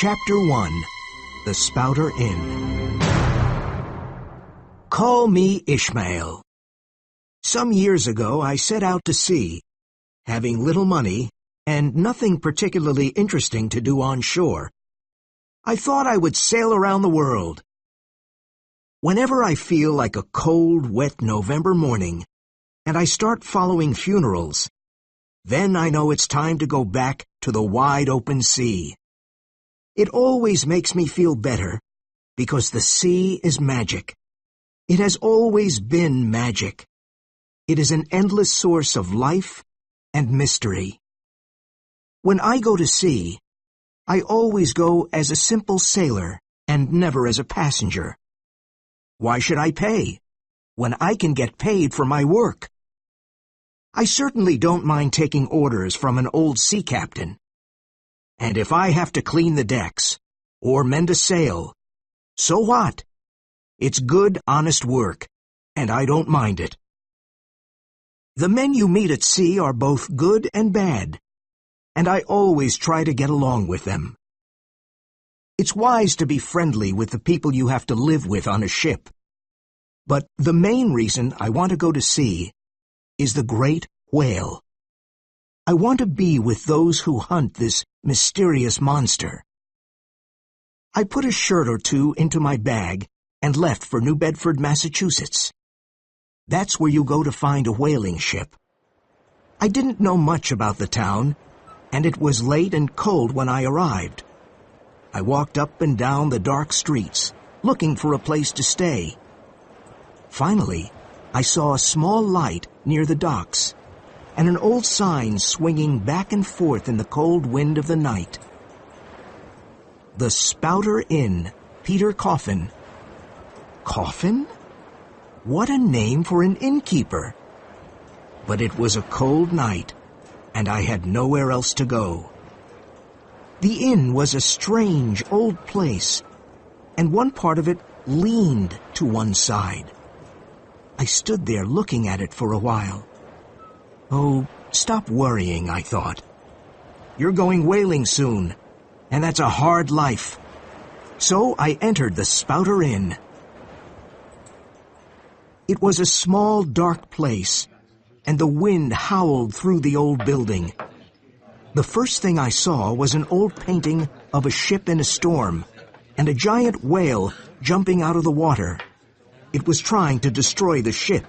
Chapter 1. The Spouter Inn. Call me Ishmael. Some years ago I set out to sea, having little money and nothing particularly interesting to do on shore. I thought I would sail around the world. Whenever I feel like a cold, wet November morning, and I start following funerals, then I know it's time to go back to the wide open sea. It always makes me feel better, because the sea is magic. It has always been magic. It is an endless source of life and mystery. When I go to sea, I always go as a simple sailor and never as a passenger. Why should I pay, when I can get paid for my work? I certainly don't mind taking orders from an old sea captain. And if I have to clean the decks, or mend a sail, so what? It's good, honest work, and I don't mind it. The men you meet at sea are both good and bad, and I always try to get along with them. It's wise to be friendly with the people you have to live with on a ship. But the main reason I want to go to sea is the great whale. I want to be with those who hunt this mysterious monster. I put a shirt or two into my bag and left for New Bedford, Massachusetts. That's where you go to find a whaling ship. I didn't know much about the town, and it was late and cold when I arrived. I walked up and down the dark streets, looking for a place to stay. Finally, I saw a small light near the docks, and an old sign swinging back and forth in the cold wind of the night. The Spouter Inn, Peter Coffin. Coffin? What a name for an innkeeper! But it was a cold night, and I had nowhere else to go. The inn was a strange old place, and one part of it leaned to one side. I stood there looking at it for a while. Oh, stop worrying, I thought. You're going whaling soon, and that's a hard life. So I entered the Spouter Inn. It was a small, dark place, and the wind howled through the old building. The first thing I saw was an old painting of a ship in a storm, and a giant whale jumping out of the water. It was trying to destroy the ship.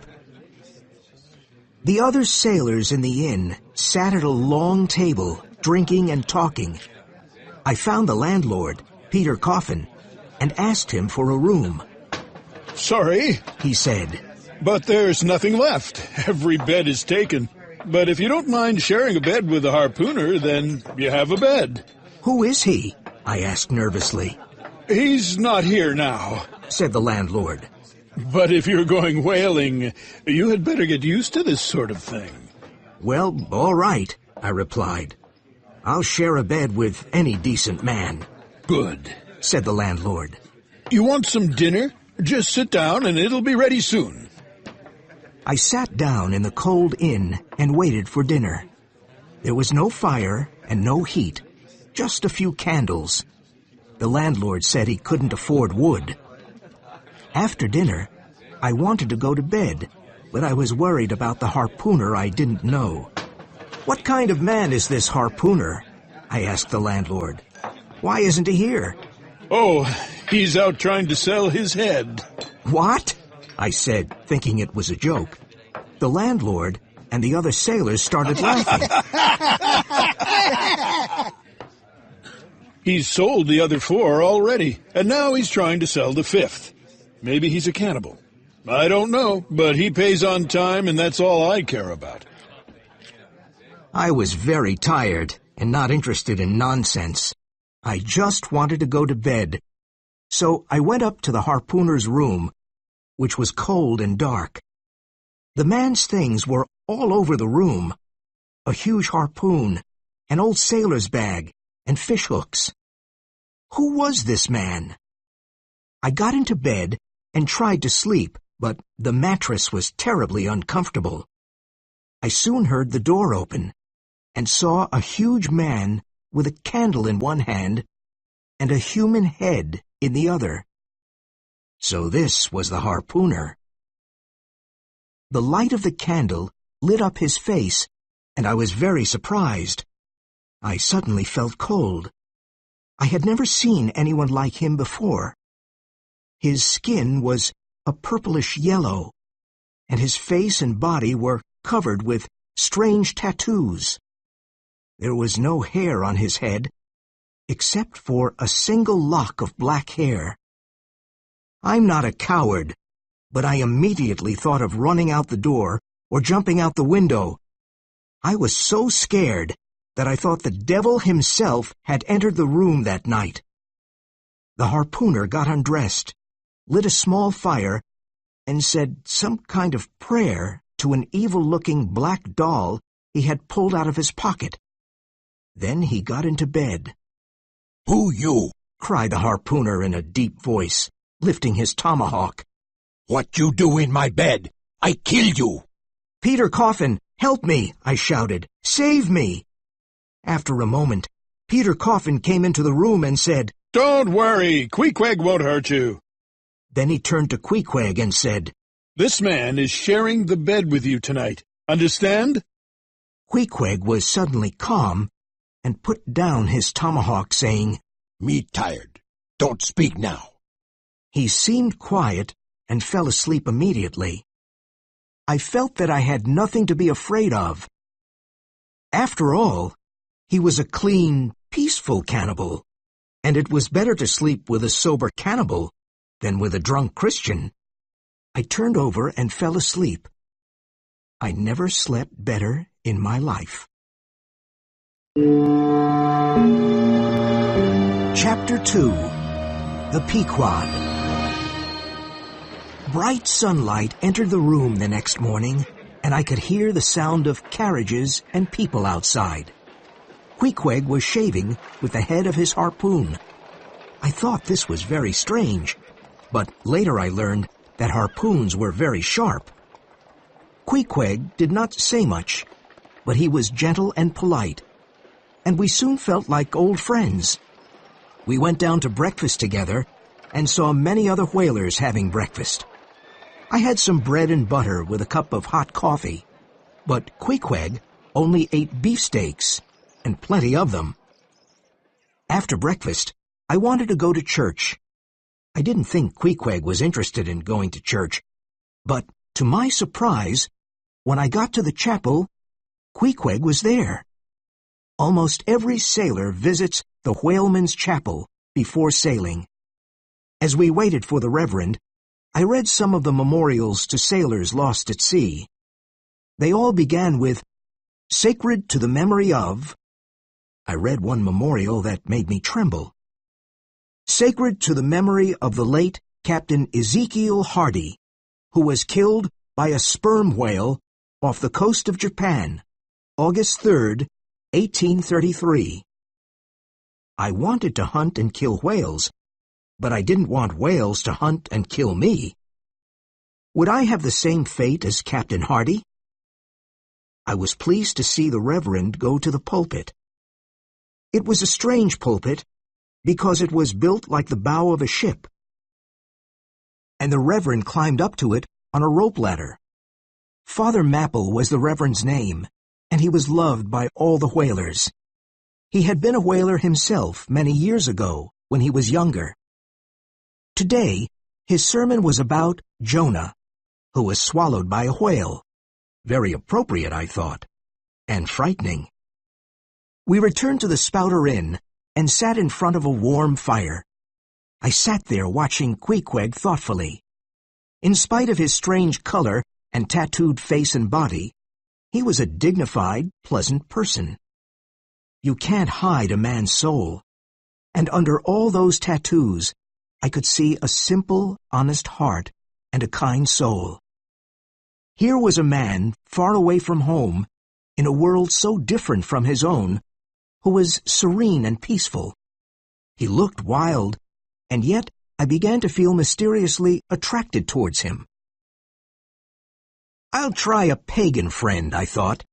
The other sailors in the inn sat at a long table, drinking and talking. I found the landlord, Peter Coffin, and asked him for a room. "Sorry," he said, "but there's nothing left. Every bed is taken. But if you don't mind sharing a bed with the harpooner, then you have a bed." "Who is he?" I asked nervously. "He's not here now," said the landlord. "But if you're going whaling, you had better get used to this sort of thing." "Well, all right," I replied. "I'll share a bed with any decent man." "Good," said the landlord. "You want some dinner? Just sit down and it'll be ready soon." I sat down in the cold inn and waited for dinner. There was no fire and no heat, just a few candles. The landlord said he couldn't afford wood. After dinner, I wanted to go to bed, but I was worried about the harpooner I didn't know. "What kind of man is this harpooner?" I asked the landlord. "Why isn't he here?" "Oh, he's out trying to sell his head." "What?" I said, thinking it was a joke. The landlord and the other sailors started laughing. "He's sold the other 4 already, and now he's trying to sell the 5th. Maybe he's a cannibal. I don't know, but he pays on time, and that's all I care about." I was very tired and not interested in nonsense. I just wanted to go to bed. So I went up to the harpooner's room, which was cold and dark. The man's things were all over the room. A huge harpoon, an old sailor's bag, and fish hooks. Who was this man? I got into bed and tried to sleep, but the mattress was terribly uncomfortable. I soon heard the door open and saw a huge man with a candle in one hand and a human head in the other. So this was the harpooner. The light of the candle lit up his face, and I was very surprised. I suddenly felt cold. I had never seen anyone like him before. His skin was a purplish yellow, and his face and body were covered with strange tattoos. There was no hair on his head, except for a single lock of black hair. I'm not a coward, but I immediately thought of running out the door or jumping out the window. I was so scared that I thought the devil himself had entered the room that night. The harpooner got undressed, lit a small fire, and said some kind of prayer to an evil-looking black doll he had pulled out of his pocket. Then he got into bed. "Who you?" cried the harpooner in a deep voice, lifting his tomahawk. "What you do in my bed? I kill you!" "Peter Coffin, help me!" I shouted. "Save me!" After a moment, Peter Coffin came into the room and said, "Don't worry, Queequeg won't hurt you." Then he turned to Queequeg and said, "This man is sharing the bed with you tonight. Understand?" Queequeg was suddenly calm and put down his tomahawk, saying, "Me tired. Don't speak now." He seemed quiet and fell asleep immediately. I felt that I had nothing to be afraid of. After all, he was a clean, peaceful cannibal, and it was better to sleep with a sober cannibal than with a drunk Christian. I turned over and fell asleep. I never slept better in my life. Chapter 2. The Pequod. Bright sunlight entered the room the next morning, and I could hear the sound of carriages and people outside. Queequeg was shaving with the head of his harpoon. I thought this was very strange, but later I learned that harpoons were very sharp. Queequeg did not say much, but he was gentle and polite, and we soon felt like old friends. We went down to breakfast together and saw many other whalers having breakfast. I had some bread and butter with a cup of hot coffee, but Queequeg only ate beefsteaks, and plenty of them. After breakfast, I wanted to go to church. I didn't think Queequeg was interested in going to church, but to my surprise, when I got to the chapel, Queequeg was there. Almost every sailor visits the whaleman's chapel before sailing. As we waited for the Reverend, I read some of the memorials to sailors lost at sea. They all began with, "Sacred to the memory of." I read one memorial that made me tremble. "Sacred to the memory of the late Captain Ezekiel Hardy, who was killed by a sperm whale off the coast of Japan, August 3rd, 1833. I wanted to hunt and kill whales, but I didn't want whales to hunt and kill me. Would I have the same fate as Captain Hardy? I was pleased to see the Reverend go to the pulpit. It was a strange pulpit because it was built like the bow of a ship, and the Reverend climbed up to it on a rope ladder. Father Mapple was the Reverend's name, and he was loved by all the whalers. He had been a whaler himself many years ago when he was younger. Today, his sermon was about Jonah, who was swallowed by a whale. Very appropriate, I thought, and frightening. We returned to the Spouter Inn and sat in front of a warm fire. I sat there watching Queequeg thoughtfully. In spite of his strange color and tattooed face and body, he was a dignified, pleasant person. You can't hide a man's soul, and under all those tattoos, I could see a simple, honest heart and a kind soul. Here was a man far away from home, in a world so different from his own, who was serene and peaceful. He looked wild, and yet I began to feel mysteriously attracted towards him. I'll try a pagan friend, I thought,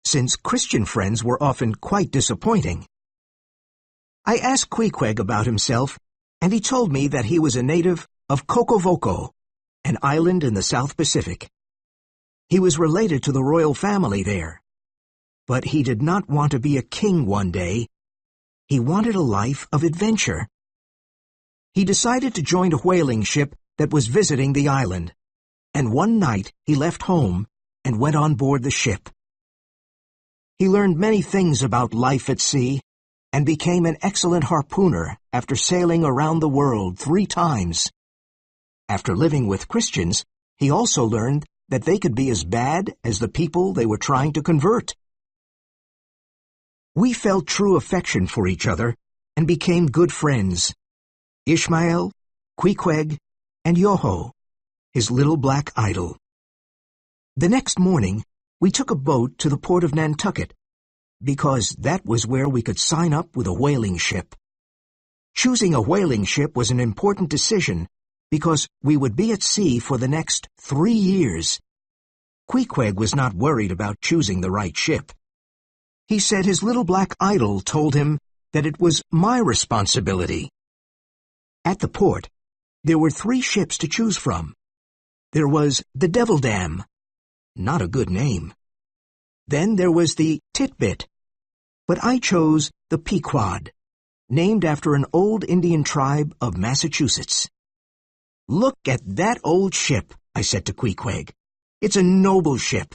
since Christian friends were often quite disappointing. I asked Queequeg about himself, and he told me that he was a native of Cocovoco, an island in the South Pacific. He was related to the royal family there, but he did not want to be a king one day. He wanted a life of adventure. He decided to join a whaling ship that was visiting the island, and one night he left home and went on board the ship. He learned many things about life at sea and became an excellent harpooner after sailing around the world 3 times. After living with Christians, he also learned that they could be as bad as the people they were trying to convert. We felt true affection for each other and became good friends. Ishmael, Queequeg, and Yoho, his little black idol. The next morning, we took a boat to the port of Nantucket, because that was where we could sign up with a whaling ship. Choosing a whaling ship was an important decision, because we would be at sea for the next 3 years. Queequeg was not worried about choosing the right ship. He said his little black idol told him that it was my responsibility. At the port, there were 3 ships to choose from. There was the Devil Dam, not a good name. Then there was the Titbit, but I chose the Pequod, named after an old Indian tribe of Massachusetts. "Look at that old ship," I said to Queequeg. "It's a noble ship.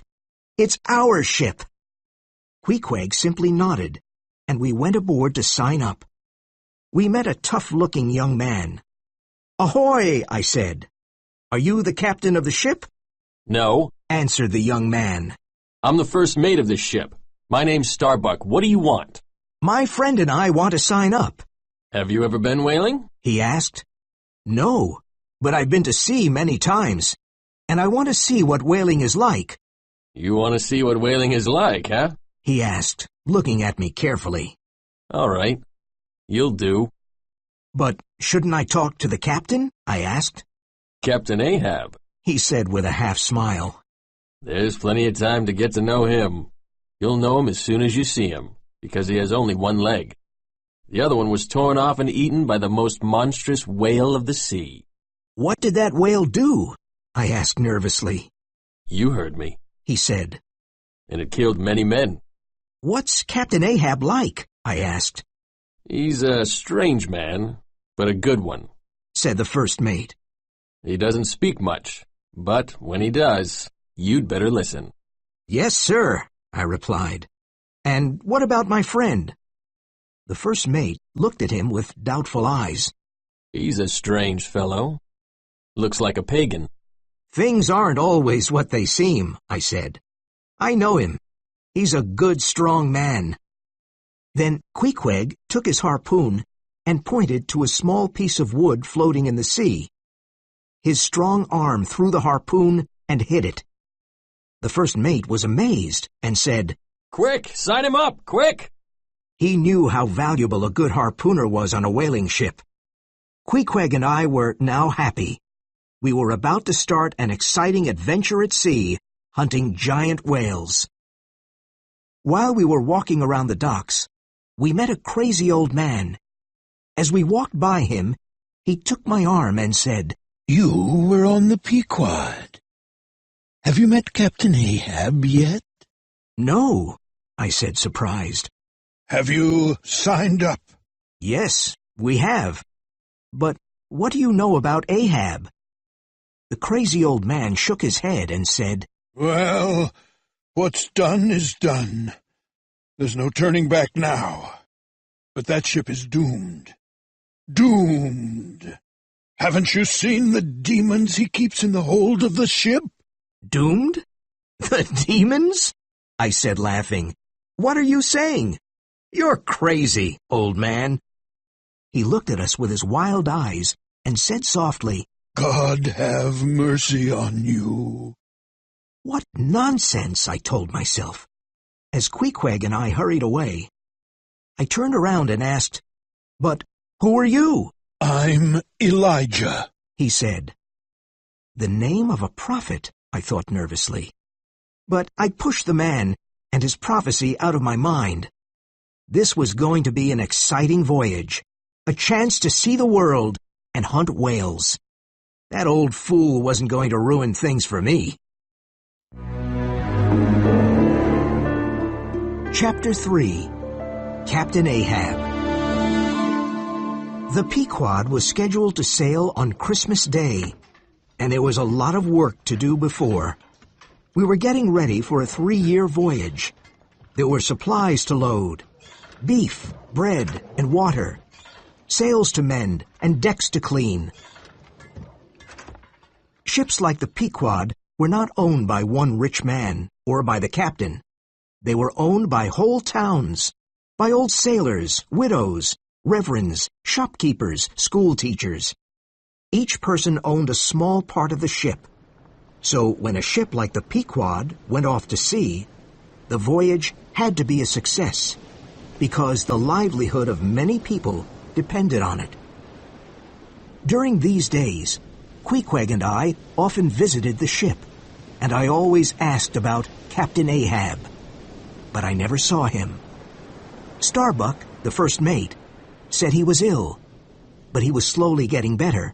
It's our ship." Queequeg simply nodded, and we went aboard to sign up. We met a tough-looking young man. "Ahoy," I said. "Are you the captain of the ship?" No, answered the young man. I'm the first mate of this ship. My name's Starbuck. What do you want? "My friend and I want to sign up." Have you ever been whaling? he asked. "No, but I've been to sea many times, and I want to see what whaling is like." You want to see what whaling is like, huh? he asked, looking at me carefully. All right. You'll do. "But shouldn't I talk to the captain?" I asked. Captain Ahab. He said with a half-smile. There's plenty of time to get to know him. You'll know him as soon as you see him, because he has only one leg. The other one was torn off and eaten by the most monstrous whale of the sea. "What did that whale do?" I asked nervously. You heard me. He said. And it killed many men. "What's Captain Ahab like?" I asked. He's a strange man, but a good one, said the first mate. He doesn't speak much, but when he does, you'd better listen. "Yes, sir," I replied. "And what about my friend?" The first mate looked at him with doubtful eyes. He's a strange fellow. Looks like a pagan. "Things aren't always what they seem," I said. "I know him. He's a good, strong man." Then Queequeg took his harpoon and pointed to a small piece of wood floating in the sea. His strong arm threw the harpoon and hit it. The first mate was amazed and said, "Quick, sign him up, quick!" He knew how valuable a good harpooner was on a whaling ship. Queequeg and I were now happy. We were about to start an exciting adventure at sea, hunting giant whales. While we were walking around the docks, we met a crazy old man. As we walked by him, he took my arm and said, You were on the Pequod. Have you met Captain Ahab yet? "No," I said, surprised. Have you signed up? "Yes, we have. But what do you know about Ahab?" The crazy old man shook his head and said, Well, what's done is done. There's no turning back now. But that ship is doomed. Doomed. Haven't you seen the demons he keeps in the hold of the ship? "Doomed? The demons?" I said, laughing. "What are you saying? You're crazy, old man." He looked at us with his wild eyes and said softly, God have mercy on you. "What nonsense," I told myself. As Queequeg and I hurried away, I turned around and asked, "But who are you?" I'm Elijah, he said. The name of a prophet, I thought nervously. But I pushed the man and his prophecy out of my mind. This was going to be an exciting voyage, a chance to see the world and hunt whales. That old fool wasn't going to ruin things for me. Chapter 3. Captain Ahab. The Pequod was scheduled to sail on Christmas Day, and there was a lot of work to do before. We were getting ready for a 3-year voyage. There were supplies to load, beef, bread, and water, sails to mend, and decks to clean. Ships like the Pequod were not owned by one rich man or by the captain. They were owned by whole towns, by old sailors, widows, reverends, shopkeepers, school teachers. Each person owned a small part of the ship. So when a ship like the Pequod went off to sea, the voyage had to be a success, because the livelihood of many people depended on it. During these days, Pequod and I often visited the ship, and I always asked about Captain Ahab, but I never saw him. Starbuck, the first mate, said he was ill, but he was slowly getting better.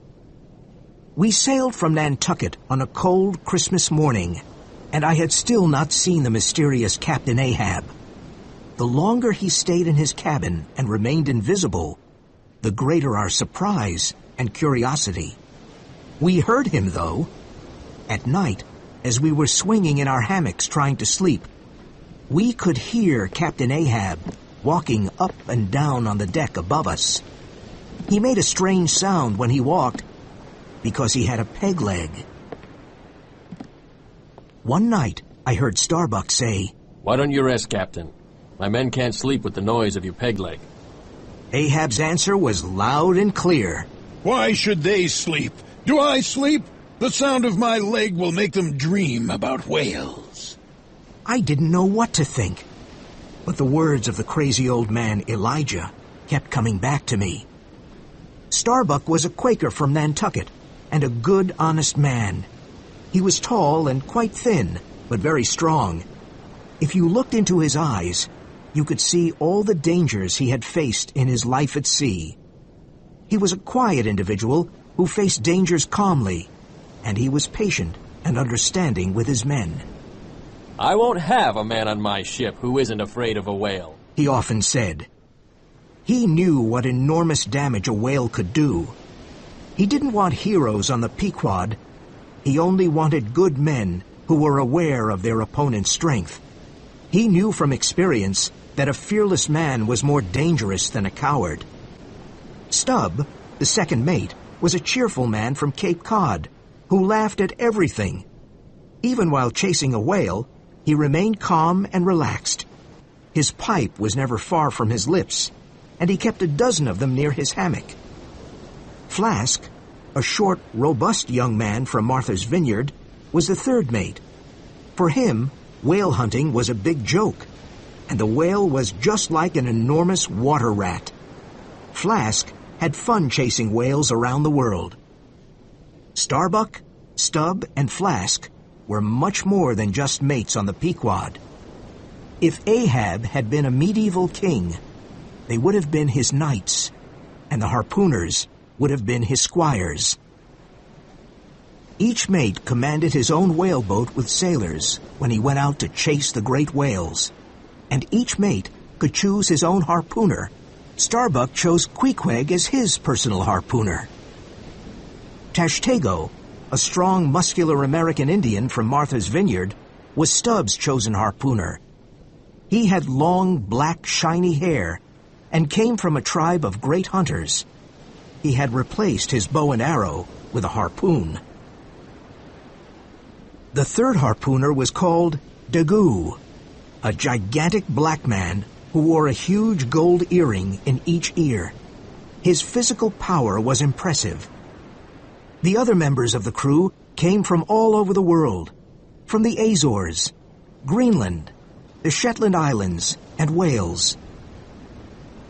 We sailed from Nantucket on a cold Christmas morning, and I had still not seen the mysterious Captain Ahab. The longer he stayed in his cabin and remained invisible, the greater our surprise and curiosity. We heard him, though. At night, as we were swinging in our hammocks trying to sleep, we could hear Captain Ahab walking up and down on the deck above us. He made a strange sound when he walked, because he had a peg leg. One night, I heard Starbuck say, "Why don't you rest, Captain? My men can't sleep with the noise of your peg leg." Ahab's answer was loud and clear. Why should they sleep? Do I sleep? The sound of my leg will make them dream about whales. I didn't know what to think, but the words of the crazy old man Elijah kept coming back to me. Starbuck was a Quaker from Nantucket, and a good, honest man. He was tall and quite thin, but very strong. If you looked into his eyes, you could see all the dangers he had faced in his life at sea. He was a quiet individual who faced dangers calmly, and he was patient and understanding with his men. "I won't have a man on my ship who isn't afraid of a whale," he often said. He knew what enormous damage a whale could do. He didn't want heroes on the Pequod. He only wanted good men who were aware of their opponent's strength. He knew from experience that a fearless man was more dangerous than a coward. Stubb, the second mate, was a cheerful man from Cape Cod who laughed at everything. Even while chasing a whale, he remained calm and relaxed. His pipe was never far from his lips, and he kept a dozen of them near his hammock. Flask, a short, robust young man from Martha's Vineyard, was the third mate. For him, whale hunting was a big joke, and the whale was just like an enormous water rat. Flask had fun chasing whales around the world. Starbuck, Stubb, and Flask were much more than just mates on the Pequod. If Ahab had been a medieval king, they would have been his knights, and the harpooners would have been his squires. Each mate commanded his own whaleboat with sailors when he went out to chase the great whales, and each mate could choose his own harpooner. Starbuck chose Queequeg as his personal harpooner. Tashtego, a strong, muscular American Indian from Martha's Vineyard, was Stubbs' chosen harpooner. He had long, black, shiny hair and came from a tribe of great hunters. He had replaced his bow and arrow with a harpoon. The third harpooner was called Daggoo, a gigantic black man who wore a huge gold earring in each ear. His physical power was impressive. The other members of the crew came from all over the world, from the Azores, Greenland, the Shetland Islands, and Wales.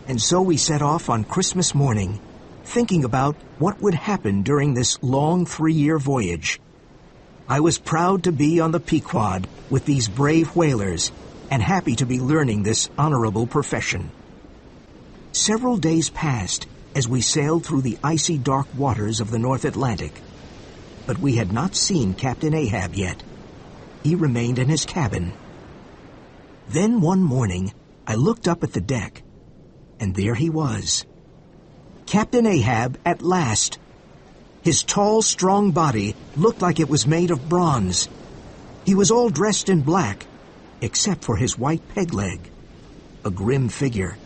And so we set off on Christmas morning, thinking about what would happen during this long 3-year voyage. I was proud to be on the Pequod with these brave whalers, and happy to be learning this honorable profession. Several days passed as we sailed through the icy dark waters of the North Atlantic. But we had not seen Captain Ahab yet. He remained in his cabin. Then one morning, I looked up at the deck, and there he was. Captain Ahab at last. His tall, strong body looked like it was made of bronze. He was all dressed in black, except for his white peg leg, a grim figure.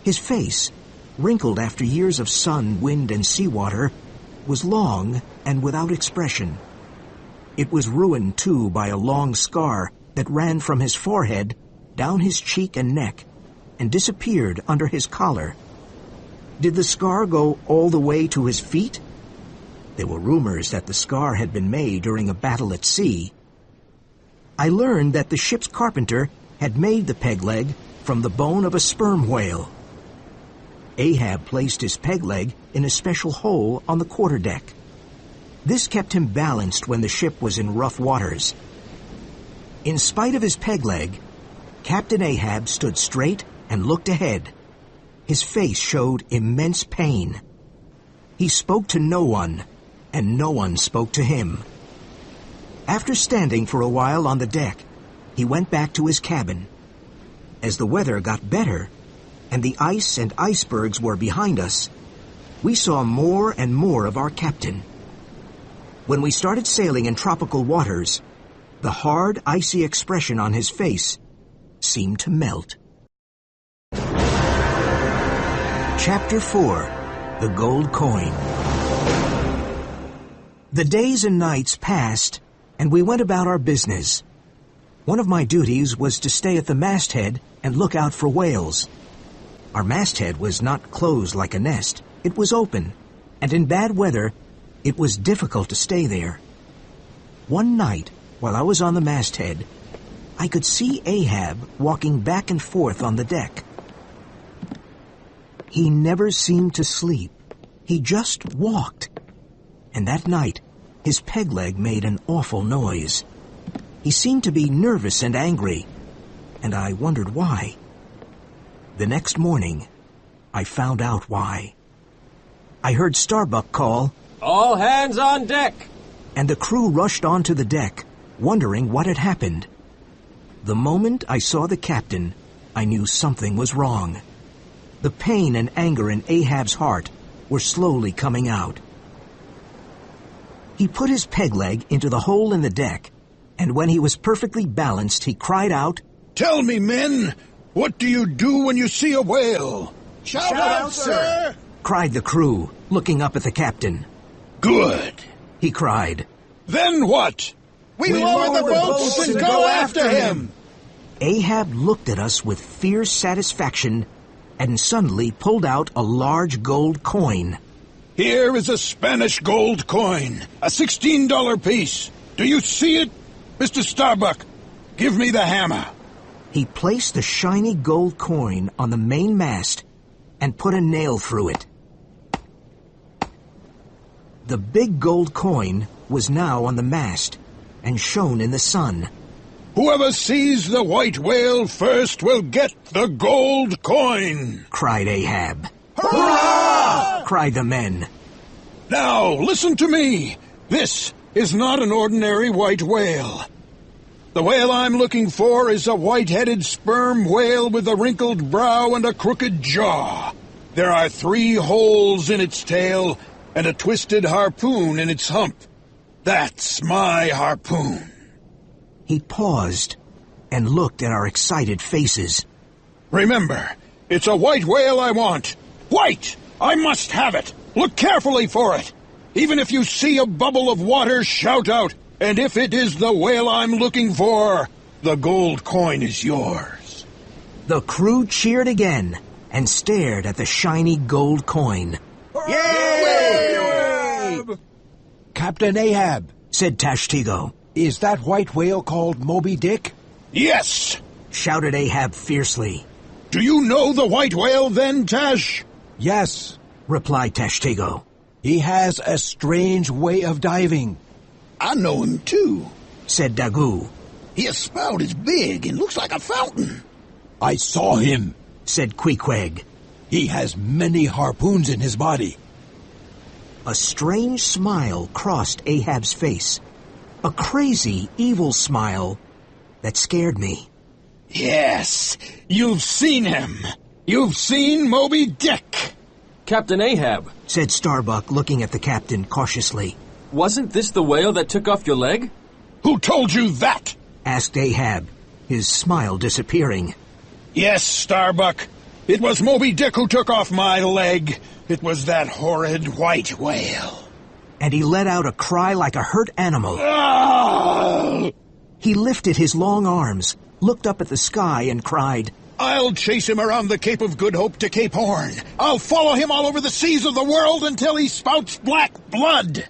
His face, wrinkled after years of sun, wind, and seawater, was long and without expression. It was ruined, too, by a long scar that ran from his forehead down his cheek and neck and disappeared under his collar. Did the scar go all the way to his feet? There were rumors that the scar had been made during a battle at sea. I learned that the ship's carpenter had made the peg leg from the bone of a sperm whale. Ahab placed his peg leg in a special hole on the quarterdeck. This kept him balanced when the ship was in rough waters. In spite of his peg leg, Captain Ahab stood straight and looked ahead. His face showed immense pain. He spoke to no one, and no one spoke to him. After standing for a while on the deck, he went back to his cabin. As the weather got better, and the ice and icebergs were behind us, we saw more and more of our captain. When we started sailing in tropical waters, the hard, icy expression on his face seemed to melt. Chapter 4. The Gold Coin. The days and nights passed, and we went about our business. One of my duties was to stay at the masthead and look out for whales. Our masthead was not closed like a nest. It was open, and in bad weather, it was difficult to stay there. One night, while I was on the masthead, I could see Ahab walking back and forth on the deck. He never seemed to sleep. He just walked. And that night, his peg leg made an awful noise. He seemed to be nervous and angry, and I wondered why. The next morning, I found out why. I heard Starbuck call, "All hands on deck!" and the crew rushed onto the deck, wondering what had happened. The moment I saw the captain, I knew something was wrong. The pain and anger in Ahab's heart were slowly coming out. He put his peg leg into the hole in the deck, and when he was perfectly balanced, he cried out, "Tell me, men, what do you do when you see a whale?" Shout out, sir! cried the crew, looking up at the captain. "Good. He cried. Then what?" We lower the boats and go after him! Ahab looked at us with fierce satisfaction and suddenly pulled out a large gold coin. "Here is a Spanish gold coin, a $16 piece. Do you see it? Mr. Starbuck, give me the hammer." He placed the shiny gold coin on the main mast and put a nail through it. The big gold coin was now on the mast and shone in the sun. "Whoever sees the white whale first will get the gold coin," cried Ahab. Hurrah! cried the men. "Now, listen to me. This is not an ordinary white whale. The whale I'm looking for is a white-headed sperm whale with a wrinkled brow and a crooked jaw. There are 3 holes in its tail and a twisted harpoon in its hump. That's my harpoon." He paused and looked at our excited faces. "Remember, it's a white whale I want. White! I must have it. Look carefully for it. Even if you see a bubble of water, shout out. And if it is the whale I'm looking for, the gold coin is yours." The crew cheered again and stared at the shiny gold coin. Yay! Captain Ahab, Said Tashtigo. is that white whale called Moby Dick? "Yes! Shouted Ahab fiercely. Do you know the white whale then, Tash?" Yes. Replied Tashtigo. He has a strange way of diving. I know him too. Said Dagu. His spout is big and looks like a fountain. I saw him. Said Queequeg. He has many harpoons in his body. A strange smile crossed Ahab's face. A crazy, evil smile that scared me. Yes, you've seen him. You've seen Moby Dick. Captain Ahab, Said Starbuck, looking at the captain cautiously. wasn't this the whale that took off your leg? Who told you that? Asked Ahab, his smile disappearing. Yes, Starbuck. It was Moby Dick who took off my leg. It was that horrid white whale. And he let out a cry like a hurt animal. Ah! He lifted his long arms, looked up at the sky, and cried, I'll chase him around the Cape of Good Hope to Cape Horn. I'll follow him all over the seas of the world until he spouts black blood.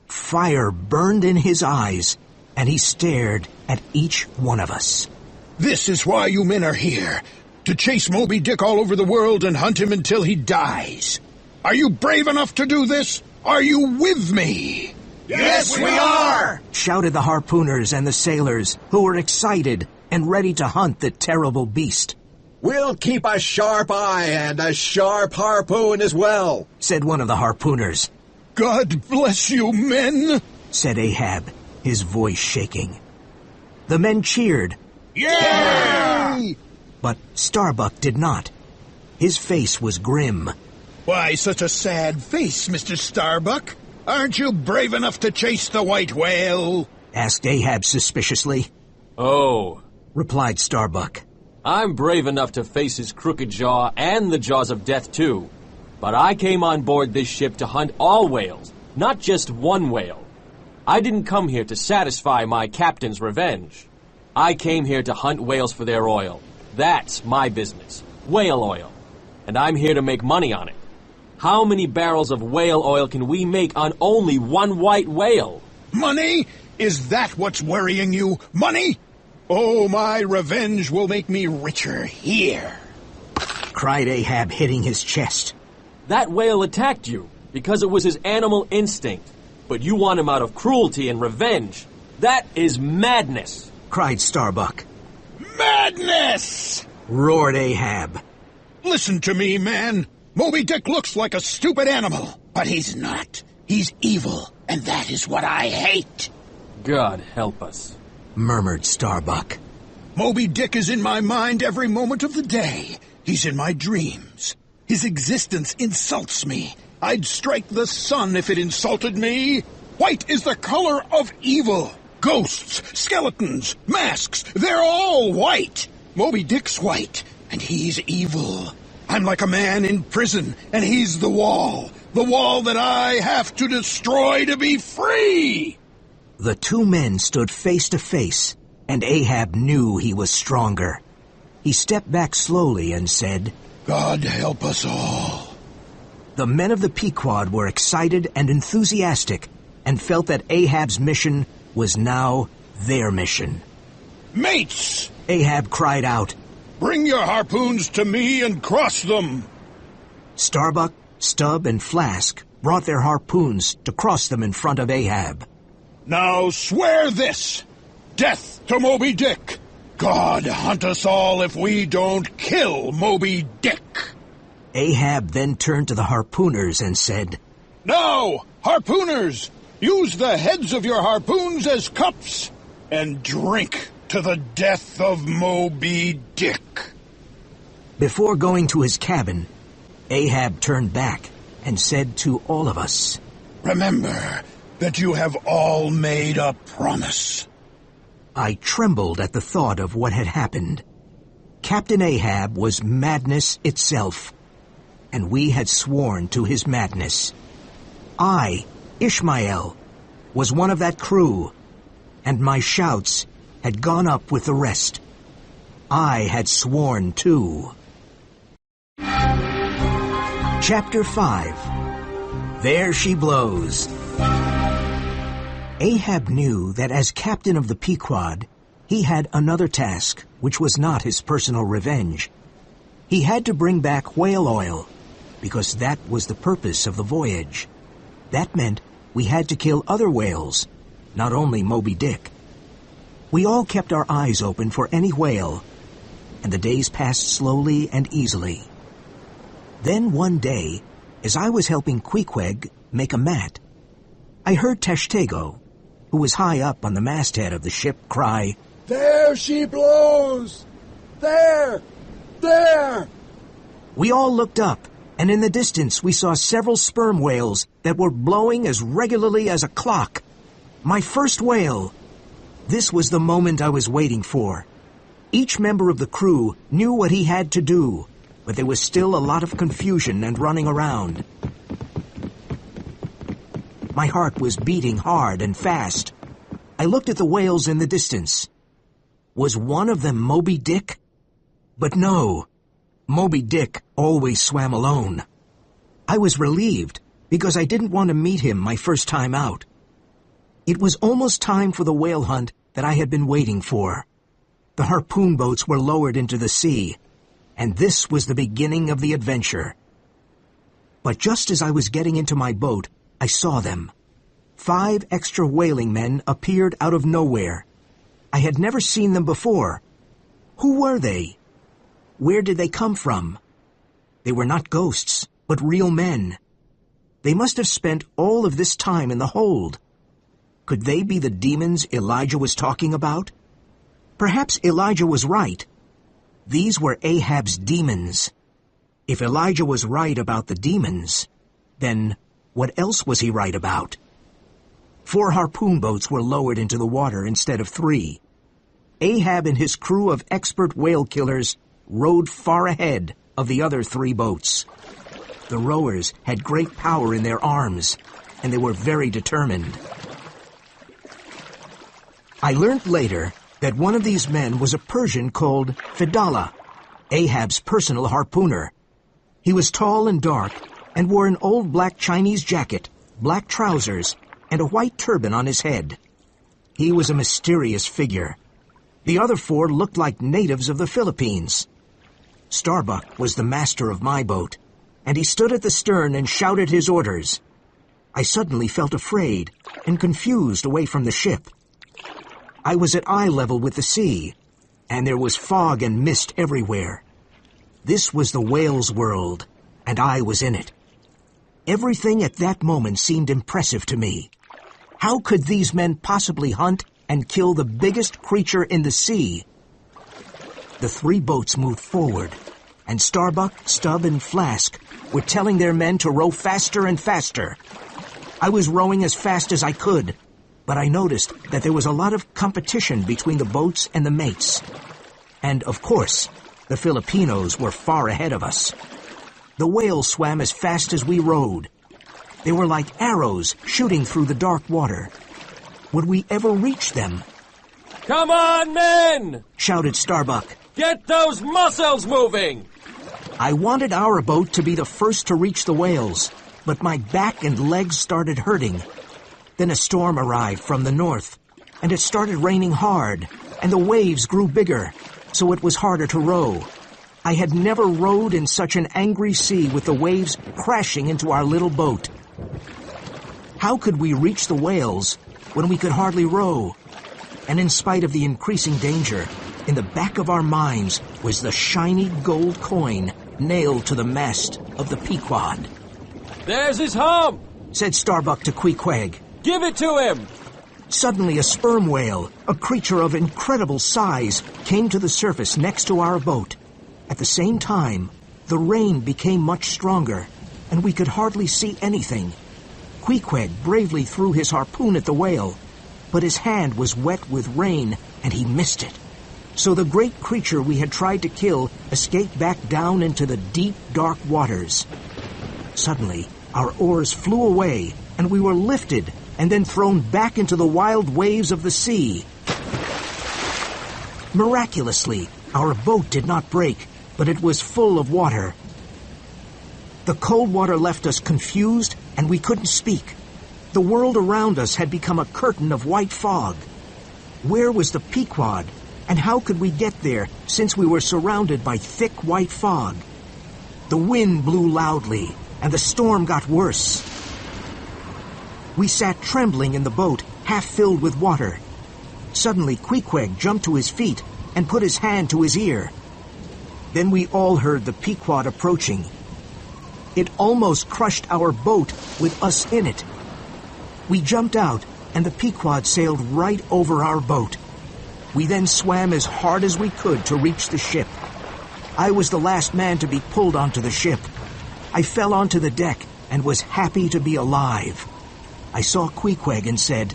Fire burned in his eyes, and he stared at each one of us. This is why you men are here. To chase Moby Dick all over the world and hunt him until he dies. Are you brave enough to do this? Are you with me? Yes, we are! Shouted the harpooners and the sailors, who were excited and ready to hunt the terrible beast. We'll keep a sharp eye and a sharp harpoon as well, Said one of the harpooners. God bless you, men! Said Ahab, his voice shaking. The men cheered, Yay! but Starbuck did not. His face was grim. Why such a sad face, Mr. Starbuck? Aren't you brave enough to chase the white whale? Asked Ahab suspiciously. Oh, Replied Starbuck. I'm brave enough to face his crooked jaw and the jaws of death too. But I came on board this ship to hunt all whales, not just one whale. I didn't come here to satisfy my captain's revenge. I came here to hunt whales for their oil. That's my business, whale oil. And I'm here to make money on it. How many barrels of whale oil can we make on only one white whale? Money? Is that what's worrying you? Money? Oh, my revenge will make me richer here. Cried Ahab, hitting his chest. That whale attacked you because it was his animal instinct. But you want him out of cruelty and revenge. That is madness. Cried Starbuck. Madness! Roared Ahab. Listen to me, man. Moby Dick looks like a stupid animal, but he's not. He's evil, and that is what I hate. God help us. Murmured Starbuck. Moby Dick is in my mind every moment of the day. He's in my dreams. His existence insults me. I'd strike the sun if it insulted me. White is the color of evil. Ghosts, skeletons, masks, they're all white. Moby Dick's white, and he's evil. I'm like a man in prison, and he's the wall that I have to destroy to be free. The two men stood face to face, and Ahab knew he was stronger. He stepped back slowly and said, God help us all. The men of the Pequod were excited and enthusiastic, and felt that Ahab's mission was now their mission. Mates! Ahab cried out. Bring your harpoons to me and cross them. Starbuck, Stubb, and Flask brought their harpoons to cross them in front of Ahab. Now swear this. Death to Moby Dick. God hunt us all if we don't kill Moby Dick. Ahab then turned to the harpooners and said, Now, harpooners, use the heads of your harpoons as cups and drink to the death of Moby Dick. Before going to his cabin, Ahab turned back and said to all of us, Remember that you have all made a promise. I trembled at the thought of what had happened. Captain Ahab was madness itself, and we had sworn to his madness. I, Ishmael, was one of that crew, and my shouts had gone up with the rest. I had sworn too. Chapter 5. There She Blows. Ahab knew that as captain of the Pequod, he had another task which was not his personal revenge. He had to bring back whale oil, because that was the purpose of the voyage. That meant we had to kill other whales, not only Moby Dick. We all kept our eyes open for any whale, and the days passed slowly and easily. Then one day, as I was helping Queequeg make a mat, I heard Tashtego, who was high up on the masthead of the ship, cry, There she blows! There! There! We all looked up, and in the distance we saw several sperm whales that were blowing as regularly as a clock. My first whale! This was the moment I was waiting for. Each member of the crew knew what he had to do, but there was still a lot of confusion and running around. My heart was beating hard and fast. I looked at the whales in the distance. Was one of them Moby Dick? But no, Moby Dick always swam alone. I was relieved because I didn't want to meet him my first time out. It was almost time for the whale hunt that I had been waiting for. The harpoon boats were lowered into the sea, and this was the beginning of the adventure. But just as I was getting into my boat, I saw them. 5 extra whaling men appeared out of nowhere. I had never seen them before. Who were they? Where did they come from? They were not ghosts, but real men. They must have spent all of this time in the hold. Could they be the demons Elijah was talking about? Perhaps Elijah was right. These were Ahab's demons. If Elijah was right about the demons, then what else was he right about? 4 harpoon boats were lowered into the water instead of 3. Ahab and his crew of expert whale killers rowed far ahead of the other 3 boats. The rowers had great power in their arms, and they were very determined. I learned later that one of these men was a Persian called Fedallah, Ahab's personal harpooner. He was tall and dark and wore an old black Chinese jacket, black trousers, and a white turban on his head. He was a mysterious figure. The other 4 looked like natives of the Philippines. Starbuck was the master of my boat, and he stood at the stern and shouted his orders. I suddenly felt afraid and confused away from the ship. I was at eye level with the sea, and there was fog and mist everywhere. This was the whale's world, and I was in it. Everything at that moment seemed impressive to me. How could these men possibly hunt and kill the biggest creature in the sea? The 3 boats moved forward, and Starbuck, Stubb, and Flask were telling their men to row faster and faster. I was rowing as fast as I could, but I noticed that there was a lot of competition between the boats and the mates. And, of course, the Filipinos were far ahead of us. The whales swam as fast as we rowed. They were like arrows shooting through the dark water. Would we ever reach them? Come on, men! Shouted Starbuck. Get those muscles moving! I wanted our boat to be the first to reach the whales, but my back and legs started hurting. Then a storm arrived from the north, and it started raining hard, and the waves grew bigger, so it was harder to row. I had never rowed in such an angry sea with the waves crashing into our little boat. How could we reach the whales when we could hardly row? And in spite of the increasing danger, in the back of our minds was the shiny gold coin nailed to the mast of the Pequod. There's his home, said Starbuck to Queequeg. Give it to him! Suddenly a sperm whale, a creature of incredible size, came to the surface next to our boat. At the same time, the rain became much stronger, and we could hardly see anything. Queequeg bravely threw his harpoon at the whale, but his hand was wet with rain, and he missed it. So the great creature we had tried to kill escaped back down into the deep, dark waters. Suddenly, our oars flew away, and we were lifted and then thrown back into the wild waves of the sea. Miraculously, our boat did not break, but it was full of water. The cold water left us confused, and we couldn't speak. The world around us had become a curtain of white fog. Where was the Pequod, and how could we get there since we were surrounded by thick white fog? The wind blew loudly, and the storm got worse. We sat trembling in the boat, half filled with water. Suddenly, Queequeg jumped to his feet and put his hand to his ear. Then we all heard the Pequod approaching. It almost crushed our boat with us in it. We jumped out, and the Pequod sailed right over our boat. We then swam as hard as we could to reach the ship. I was the last man to be pulled onto the ship. I fell onto the deck and was happy to be alive. I saw Queequeg and said,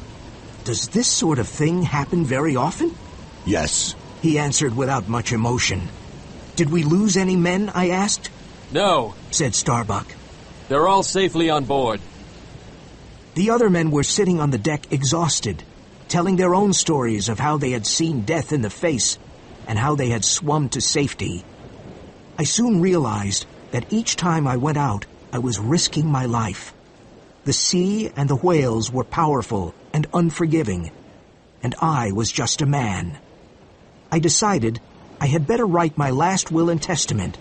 "Does this sort of thing happen very often?" Yes. He answered without much emotion. "Did we lose any men?" I asked. No, Said Starbuck. they're all safely on board. The other men were sitting on the deck exhausted, telling their own stories of how they had seen death in the face and how they had swum to safety. I soon realized that each time I went out, I was risking my life. The sea and the whales were powerful and unforgiving, and I was just a man. I decided I had better write my last will and testament.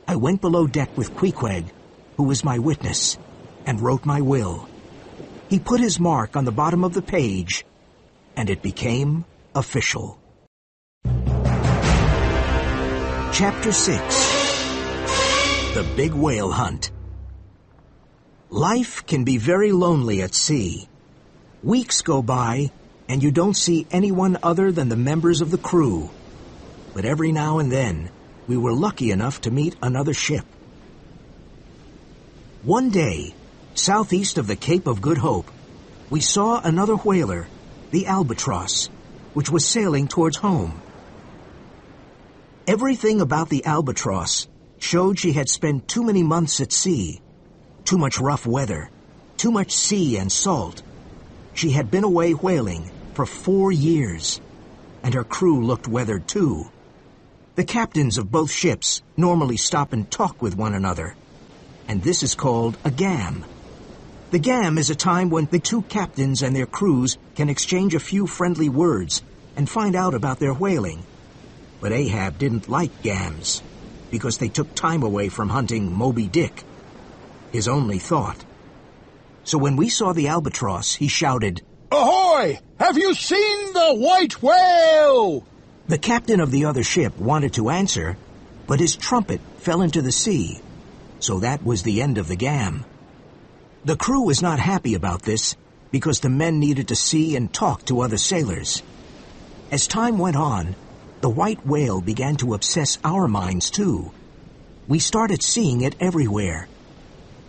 I went below deck with Queequeg, who was my witness, and wrote my will. He put his mark on the bottom of the page, and it became official. Chapter 6. The Big Whale Hunt. Life can be very lonely at sea. Weeks go by, and you don't see anyone other than the members of the crew. But every now and then, we were lucky enough to meet another ship. One day, southeast of the Cape of Good Hope, we saw another whaler, the Albatross, which was sailing towards home. Everything about the Albatross showed she had spent too many months at sea, too much rough weather, too much sea and salt. She had been away whaling for 4 years, and her crew looked weathered too. The captains of both ships normally stop and talk with one another, and this is called a gam. The gam is a time when the two captains and their crews can exchange a few friendly words and find out about their whaling. But Ahab didn't like gams, because they took time away from hunting Moby Dick, his only thought. So when we saw the Albatross, he shouted, Ahoy! Have you seen the white whale? The captain of the other ship wanted to answer, but his trumpet fell into the sea, so that was the end of the gam. The crew was not happy about this, because the men needed to see and talk to other sailors. As time went on, the white whale began to obsess our minds too. We started seeing it everywhere.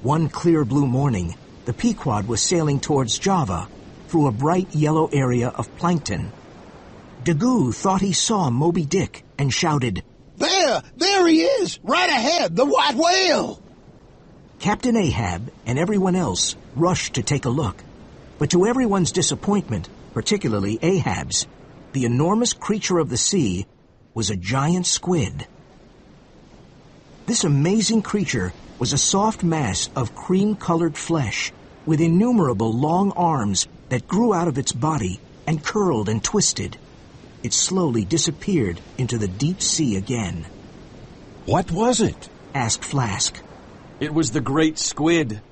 One clear blue morning, the Pequod was sailing towards Java through a bright yellow area of plankton. Daggoo thought he saw Moby Dick and shouted, There he is, right ahead, the white whale! Captain Ahab and everyone else rushed to take a look, but to everyone's disappointment, particularly Ahab's, the enormous creature of the sea was a giant squid. This amazing creature was a soft mass of cream-colored flesh with innumerable long arms that grew out of its body and curled and twisted. It slowly disappeared into the deep sea again. What was it? Asked Flask. It was the great squid,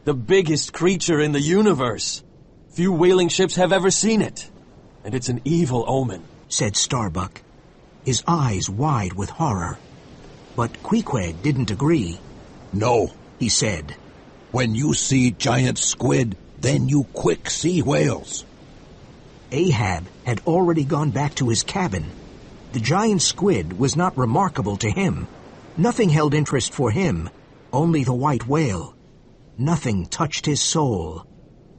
the biggest creature in the universe. Few whaling ships have ever seen it, and it's an evil omen, said Starbuck, his eyes wide with horror. But Queequeg didn't agree. No, He said, when you see giant squid, then you quick see whales. Ahab had already gone back to his cabin. The giant squid was not remarkable to him. Nothing held interest for him, only the white whale. Nothing touched his soul,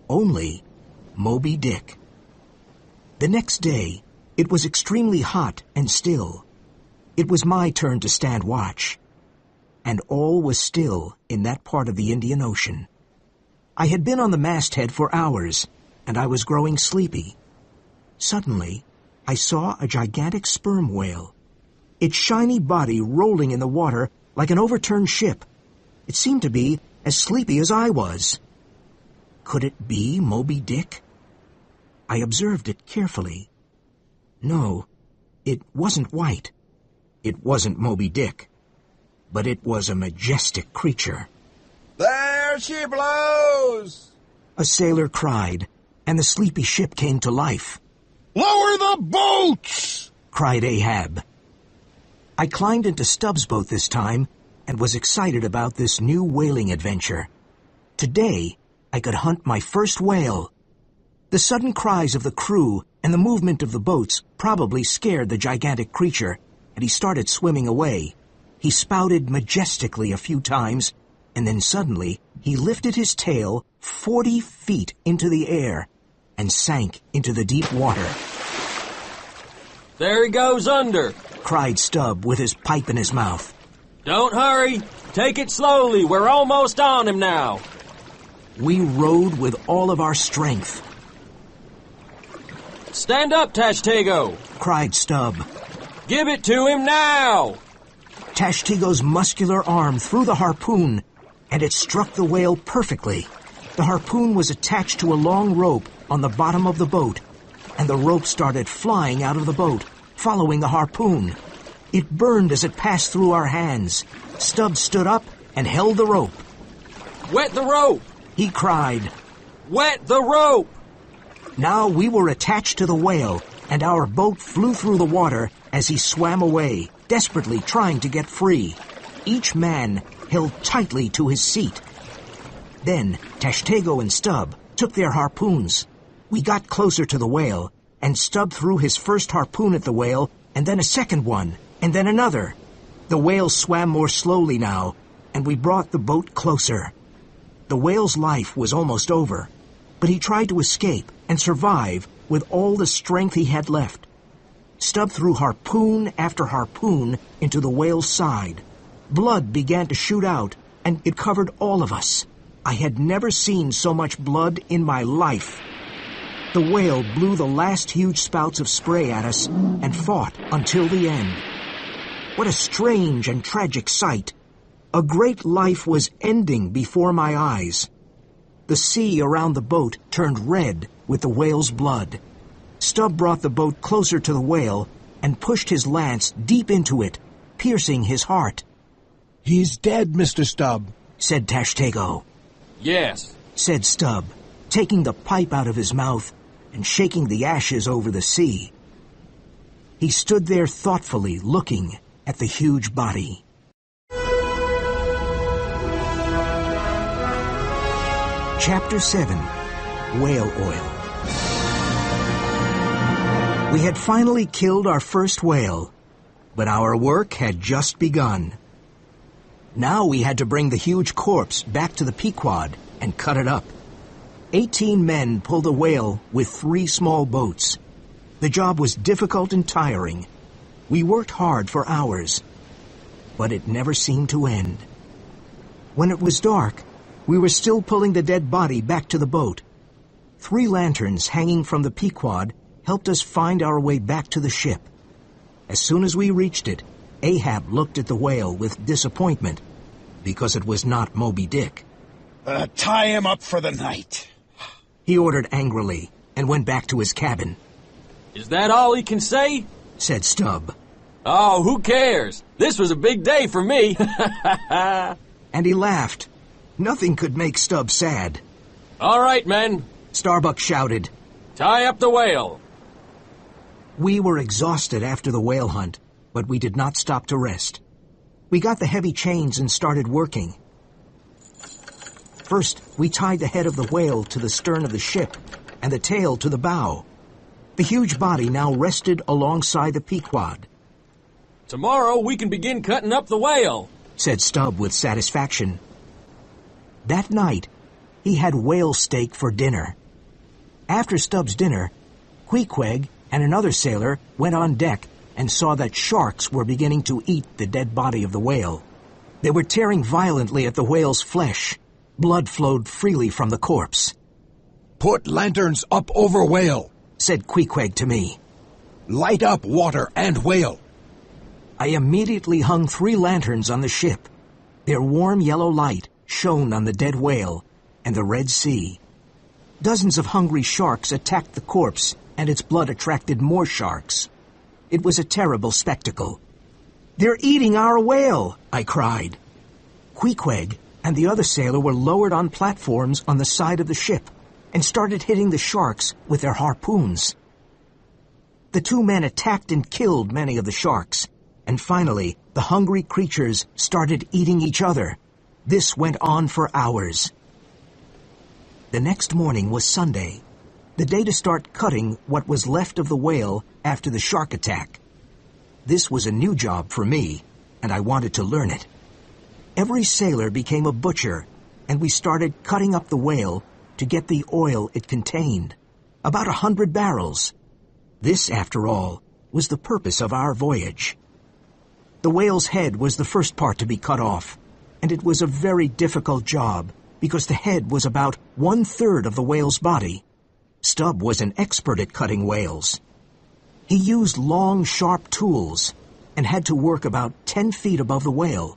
only Moby Dick. The next day, it was extremely hot and still. It was my turn to stand watch, and all was still in that part of the Indian Ocean. I had been on the masthead for hours, and I was growing sleepy. Suddenly, I saw a gigantic sperm whale, its shiny body rolling in the water like an overturned ship. It seemed to be as sleepy as I was. Could it be Moby Dick? I observed it carefully. No, it wasn't white. It wasn't Moby Dick. But it was a majestic creature. There she blows! A sailor cried, and the sleepy ship came to life. Lower the boats! Cried Ahab. I climbed into Stubbs' boat this time, and was excited about this new whaling adventure. Today, I could hunt my first whale. The sudden cries of the crew and the movement of the boats probably scared the gigantic creature, and he started swimming away. He spouted majestically a few times, and then suddenly he lifted his tail 40 feet into the air and sank into the deep water. There he goes under, cried Stubb with his pipe in his mouth. Don't hurry. Take it slowly. We're almost on him now. We rowed with all of our strength. Stand up, Tashtego, cried Stubb. Give it to him now. Tashtego's muscular arm threw the harpoon, and it struck the whale perfectly. The harpoon was attached to a long rope on the bottom of the boat, and the rope started flying out of the boat, following the harpoon. It burned as it passed through our hands. Stubb stood up and held the rope. Wet the rope, he cried. Wet the rope. Now we were attached to the whale, and our boat flew through the water as he swam away, desperately trying to get free. Each man held tightly to his seat. Then Tashtego and Stubb took their harpoons. We got closer to the whale, and Stubb threw his first harpoon at the whale, and then a second one, and then another. The whale swam more slowly now, and we brought the boat closer. The whale's life was almost over, but he tried to escape and survive with all the strength he had left. Stubb threw harpoon after harpoon into the whale's side. Blood began to shoot out, and it covered all of us. I had never seen so much blood in my life. The whale blew the last huge spouts of spray at us and fought until the end. What a strange and tragic sight. A great life was ending before my eyes. The sea around the boat turned red with the whale's blood. Stubb brought the boat closer to the whale and pushed his lance deep into it, piercing his heart. "He's dead, Mr. Stubb," said Tashtego. Yes, said Stubb, taking the pipe out of his mouth and shaking the ashes over the sea. He stood there thoughtfully looking at the huge body. Chapter 7. Whale Oil. We had finally killed our first whale, but our work had just begun. Now we had to bring the huge corpse back to the Pequod and cut it up. 18 men pulled a whale with 3 small boats. The job was difficult and tiring. We worked hard for hours, but it never seemed to end. When it was dark, we were still pulling the dead body back to the boat. 3 lanterns hanging from the Pequod helped us find our way back to the ship. As soon as we reached it, Ahab looked at the whale with disappointment, because it was not Moby Dick. Tie him up for the night, he ordered angrily, and went back to his cabin. Is that all he can say? Said Stubb. Oh, who cares? This was a big day for me. And he laughed. Nothing could make Stubb sad. All right, men, Starbuck shouted. Tie up the whale. We were exhausted after the whale hunt, but we did not stop to rest. We got the heavy chains and started working. First, we tied the head of the whale to the stern of the ship and the tail to the bow. The huge body now rested alongside the Pequod. Tomorrow we can begin cutting up the whale, said Stubb with satisfaction. That night, he had whale steak for dinner. After Stubb's dinner, Queequeg and another sailor went on deck and saw that sharks were beginning to eat the dead body of the whale. They were tearing violently at the whale's flesh. Blood flowed freely from the corpse. Put lanterns up over whale, said Queequeg to me. Light up water and whale. I immediately hung 3 lanterns on the ship. Their warm yellow light shone on the dead whale and the Red Sea. Dozens of hungry sharks attacked the corpse, and its blood attracted more sharks. It was a terrible spectacle. "They're eating our whale!" I cried. Queequeg and the other sailor were lowered on platforms on the side of the ship and started hitting the sharks with their harpoons. The 2 men attacked and killed many of the sharks, and finally the hungry creatures started eating each other. This went on for hours. The next morning was Sunday, the day to start cutting what was left of the whale after the shark attack. This was a new job for me, and I wanted to learn it. Every sailor became a butcher, and we started cutting up the whale to get the oil it contained, about 100 barrels. This, after all, was the purpose of our voyage. The whale's head was the first part to be cut off, and it was a very difficult job because the head was about 1/3 of the whale's body. Stubb was an expert at cutting whales. He used long, sharp tools and had to work about 10 feet above the whale.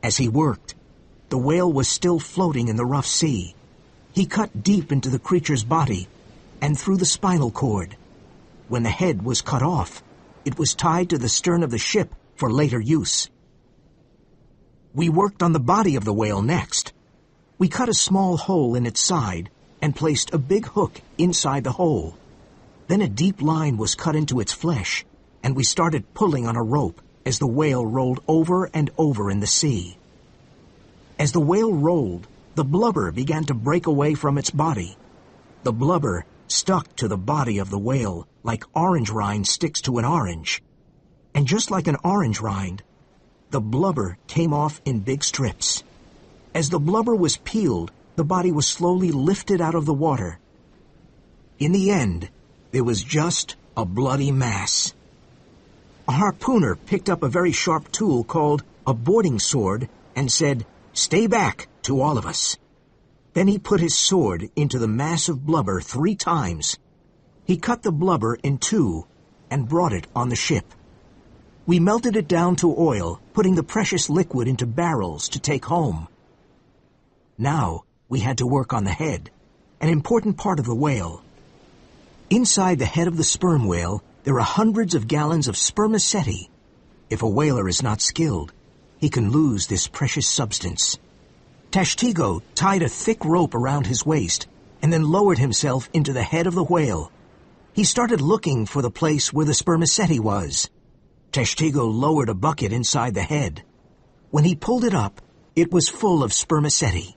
As he worked, the whale was still floating in the rough sea. He cut deep into the creature's body and through the spinal cord. When the head was cut off, it was tied to the stern of the ship for later use. We worked on the body of the whale next. We cut a small hole in its side and placed a big hook inside the hole. Then a deep line was cut into its flesh, and we started pulling on a rope as the whale rolled over and over in the sea. As the whale rolled, the blubber began to break away from its body. The blubber stuck to the body of the whale like orange rind sticks to an orange. And just like an orange rind, the blubber came off in big strips. As the blubber was peeled, the body was slowly lifted out of the water. In the end, there was just a bloody mass. A harpooner picked up a very sharp tool called a boarding sword and said, "Stay back," to all of us. Then he put his sword into the mass of blubber 3 times. He cut the blubber in 2 and brought it on the ship. We melted it down to oil, putting the precious liquid into barrels to take home. Now we had to work on the head, an important part of the whale. Inside the head of the sperm whale, there are hundreds of gallons of spermaceti. If a whaler is not skilled, he can lose this precious substance. Tashtego tied a thick rope around his waist and then lowered himself into the head of the whale. He started looking for the place where the spermaceti was. Tashtego lowered a bucket inside the head. When he pulled it up, it was full of spermaceti.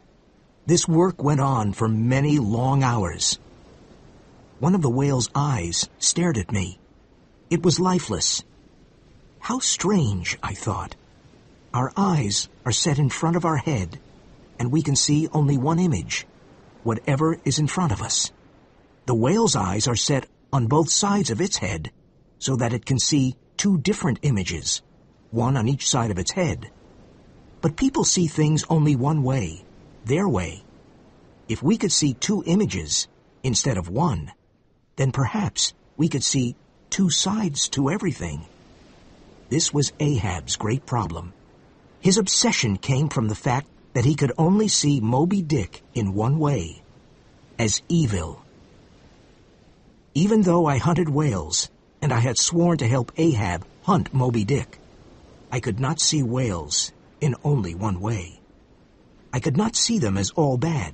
This work went on for many long hours. One of the whale's eyes stared at me. It was lifeless. How strange, I thought. Our eyes are set in front of our head, and we can see only one image, whatever is in front of us. The whale's eyes are set on both sides of its head, so that it can see 2 different images, one on each side of its head. But people see things only one way, their way. If we could see 2 images instead of one, then perhaps we could see 2 sides to everything. This was Ahab's great problem. His obsession came from the fact that he could only see Moby Dick in one way, as evil. Even though I hunted whales, and I had sworn to help Ahab hunt Moby Dick, I could not see whales in only one way. I could not see them as all bad.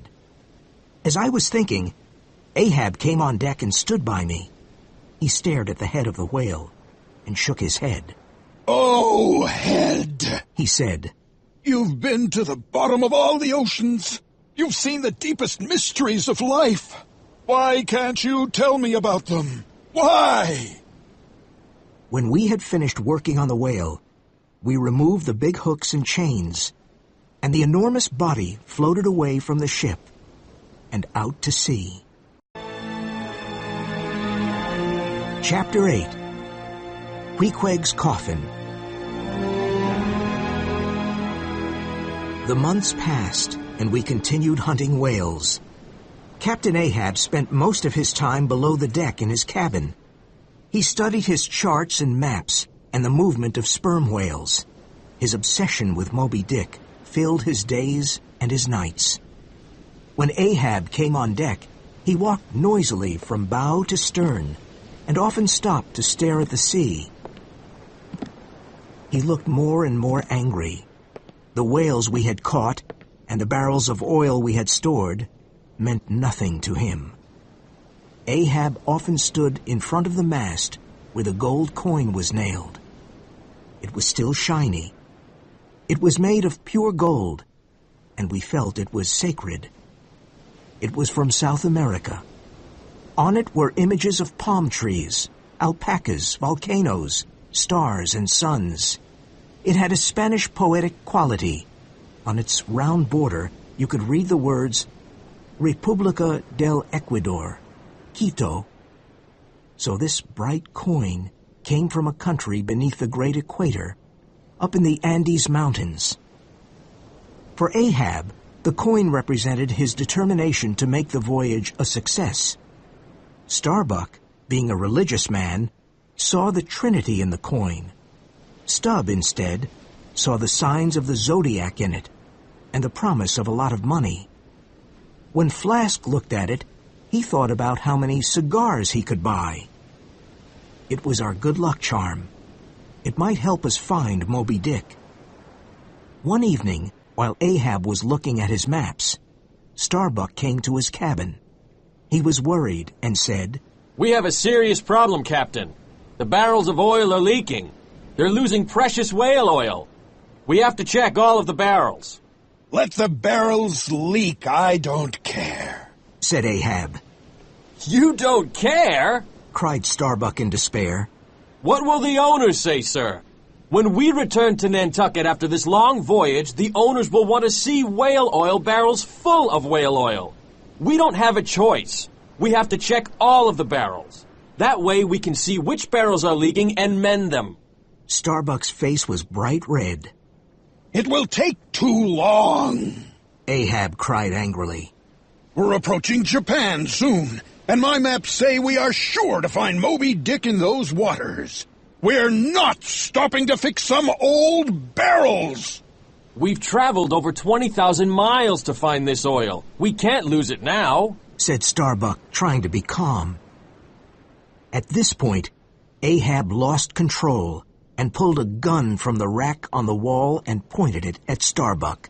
As I was thinking, Ahab came on deck and stood by me. He stared at the head of the whale and shook his head. "Oh, head," he said. "You've been to the bottom of all the oceans. You've seen the deepest mysteries of life. Why can't you tell me about them? Why?" When we had finished working on the whale, we removed the big hooks and chains, and the enormous body floated away from the ship and out to sea. Chapter 8. Pequod's Coffin. The months passed, and we continued hunting whales. Captain Ahab spent most of his time below the deck in his cabin. He studied his charts and maps and the movement of sperm whales. His obsession with Moby Dick filled his days and his nights. When Ahab came on deck, he walked noisily from bow to stern and often stopped to stare at the sea. He looked more and more angry. The whales we had caught and the barrels of oil we had stored meant nothing to him. Ahab often stood in front of the mast where the gold coin was nailed. It was still shiny. It was made of pure gold, and we felt it was sacred. It was from South America. On it were images of palm trees, alpacas, volcanoes, stars, and suns. It had a Spanish poetic quality. On its round border, you could read the words, República del Ecuador, Quito. So this bright coin came from a country beneath the great equator, up in the Andes Mountains. For Ahab, the coin represented his determination to make the voyage a success. Starbuck, being a religious man, saw the Trinity in the coin. Stubb, instead, saw the signs of the zodiac in it and the promise of a lot of money. When Flask looked at it, he thought about how many cigars he could buy. It was our good luck charm. It might help us find Moby Dick. One evening, while Ahab was looking at his maps, Starbuck came to his cabin. He was worried and said, "We have a serious problem, Captain. The barrels of oil are leaking. They're losing precious whale oil. We have to check all of the barrels." Let the barrels leak, I don't care, said Ahab. "You don't care?" cried Starbuck in despair. "What will the owners say, sir? When we return to Nantucket after this long voyage, the owners will want to see whale oil barrels full of whale oil. We don't have a choice. We have to check all of the barrels. That way we can see which barrels are leaking and mend them." Starbuck's face was bright red. It will take too long, Ahab cried angrily. We're approaching Japan soon, and my maps say we are sure to find Moby Dick in those waters. We're not stopping to fix some old barrels. "We've traveled over 20,000 miles to find this oil. We can't lose it now," said Starbuck, trying to be calm. At this point, Ahab lost control and pulled a gun from the rack on the wall and pointed it at Starbuck.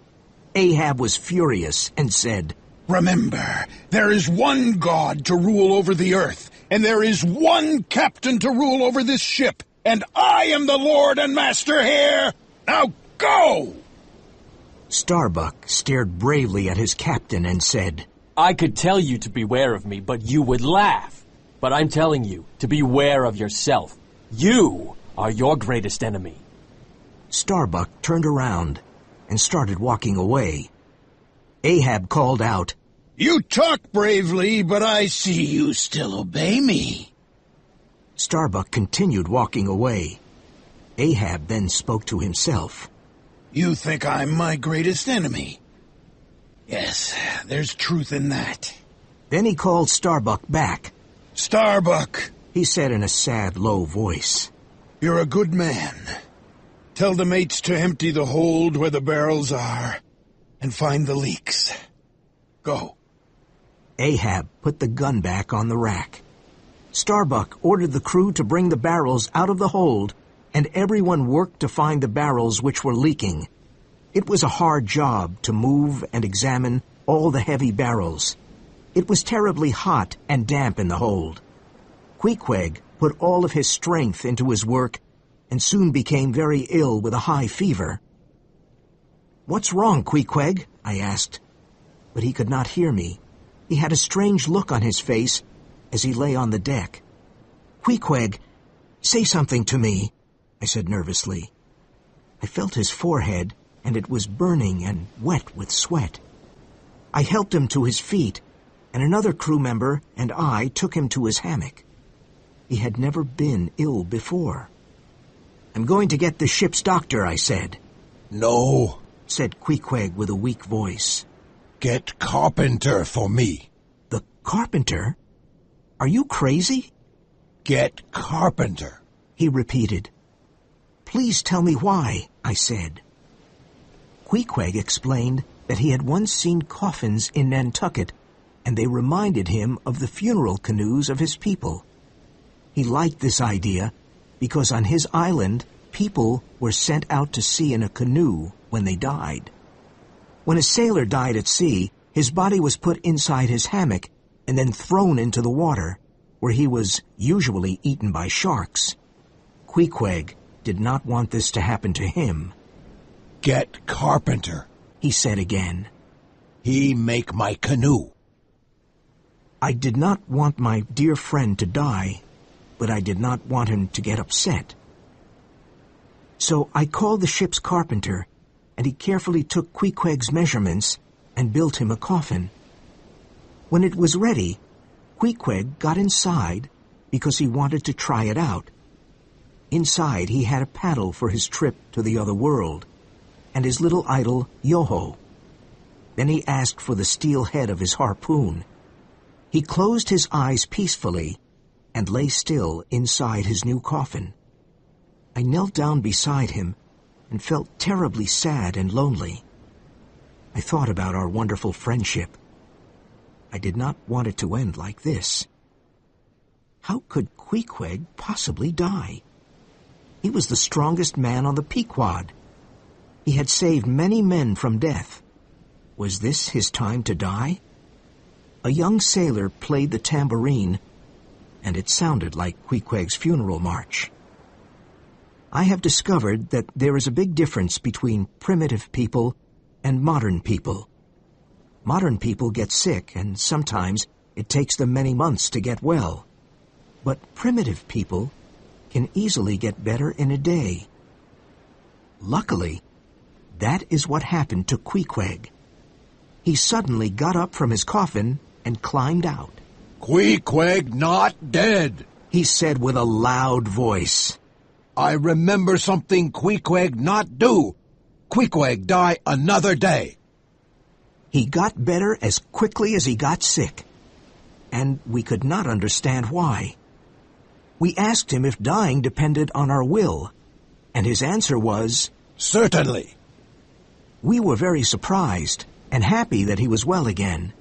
Ahab was furious and said, Remember, there is one God to rule over the earth, and there is one captain to rule over this ship, and I am the Lord and Master here. Now go! Starbuck stared bravely at his captain and said, "I could tell you to beware of me, but you would laugh. But I'm telling you to beware of yourself. You are your greatest enemy." Starbuck turned around and started walking away. Ahab called out, You talk bravely, but I see you still obey me. Starbuck continued walking away. Ahab then spoke to himself. You think I'm my greatest enemy? Yes, there's truth in that. Then he called Starbuck back. Starbuck, he said in a sad, low voice. You're a good man. Tell the mates to empty the hold where the barrels are and find the leaks. Go. Ahab put the gun back on the rack. Starbuck ordered the crew to bring the barrels out of the hold, and everyone worked to find the barrels which were leaking. It was a hard job to move and examine all the heavy barrels. It was terribly hot and damp in the hold. Queequeg put all of his strength into his work and soon became very ill with a high fever. "What's wrong, Queequeg?" I asked. But he could not hear me. He had a strange look on his face as he lay on the deck. "Queequeg, say something to me," I said nervously. I felt his forehead, and it was burning and wet with sweat. I helped him to his feet, and another crew member and I took him to his hammock. He had never been ill before. "I'm going to get the ship's doctor," I said. No, said Queequeg with a weak voice. get Carpenter for me. "The carpenter? Are you crazy?" Get Carpenter. he repeated. "Please tell me why," I said. Queequeg explained that he had once seen coffins in Nantucket, and they reminded him of the funeral canoes of his people. He liked this idea because on his island, people were sent out to sea in a canoe when they died. When a sailor died at sea, his body was put inside his hammock and then thrown into the water, where he was usually eaten by sharks. Queequeg did not want this to happen to him. "Get carpenter," he said again. "He make my canoe." I did not want my dear friend to die, but I did not want him to get upset. So I called the ship's carpenter, and he carefully took Queequeg's measurements and built him a coffin. When it was ready, Queequeg got inside because he wanted to try it out. Inside he had a paddle for his trip to the other world, and his little idol, Yoho. Then he asked for the steel head of his harpoon. He closed his eyes peacefully and lay still inside his new coffin. I knelt down beside him and felt terribly sad and lonely. I thought about our wonderful friendship. I did not want it to end like this. How could Queequeg possibly die? He was the strongest man on the Pequod. He had saved many men from death. Was this his time to die? A young sailor played the tambourine, and it sounded like Queequeg's funeral march. I have discovered that there is a big difference between primitive people and modern people. Modern people get sick, and sometimes it takes them many months to get well. But primitive people can easily get better in a day. Luckily, that is what happened to Queequeg. He suddenly got up from his coffin and climbed out. "Queequeg not dead," he said with a loud voice. "I remember something Queequeg not do. Queequeg die another day." He got better as quickly as he got sick, and we could not understand why. We asked him if dying depended on our will, and his answer was, "Certainly." We were very surprised and happy that he was well again.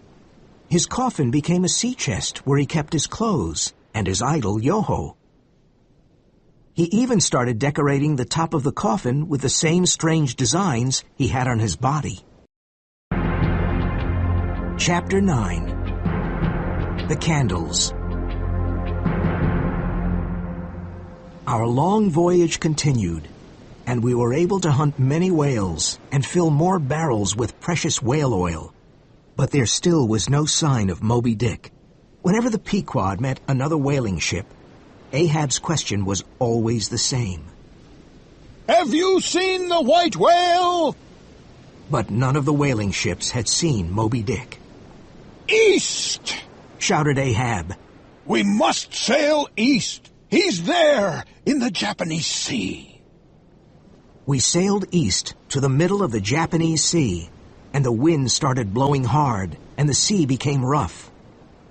His coffin became a sea chest where he kept his clothes and his idol Yoho. He even started decorating the top of the coffin with the same strange designs he had on his body. Chapter 9. The Candles. Our long voyage continued, and we were able to hunt many whales and fill more barrels with precious whale oil. But there still was no sign of Moby Dick. Whenever the Pequod met another whaling ship, Ahab's question was always the same. "Have you seen the white whale?" But none of the whaling ships had seen Moby Dick. "East!" Shouted Ahab. "We must sail east. He's there, in the Japanese Sea." We sailed east to the middle of the Japanese Sea, and the wind started blowing hard, and the sea became rough.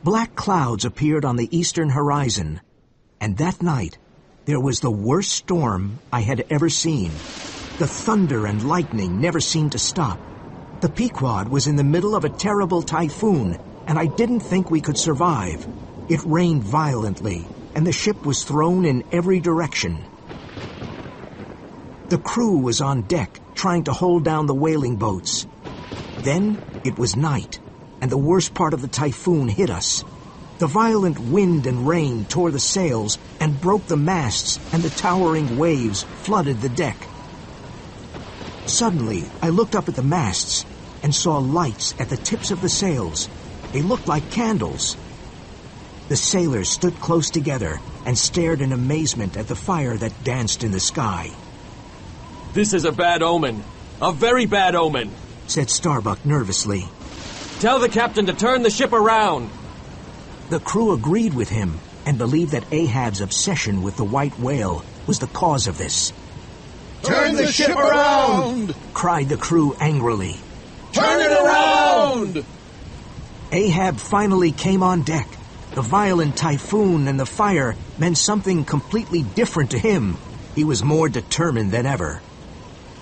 Black clouds appeared on the eastern horizon, and that night there was the worst storm I had ever seen. The thunder and lightning never seemed to stop. The Pequod was in the middle of a terrible typhoon, and I didn't think we could survive. It rained violently, and the ship was thrown in every direction. The crew was on deck, trying to hold down the whaling boats. Then it was night, and the worst part of the typhoon hit us. The violent wind and rain tore the sails and broke the masts, and the towering waves flooded the deck. Suddenly, I looked up at the masts and saw lights at the tips of the sails. They looked like candles. The sailors stood close together and stared in amazement at the fire that danced in the sky. "This is a bad omen. A very bad omen," said Starbuck nervously. "Tell the captain to turn the ship around." The crew agreed with him and believed that Ahab's obsession with the white whale was the cause of this. "Turn the ship around!" cried the crew angrily. "Turn it around!" Ahab finally came on deck. The violent typhoon and the fire meant something completely different to him. He was more determined than ever.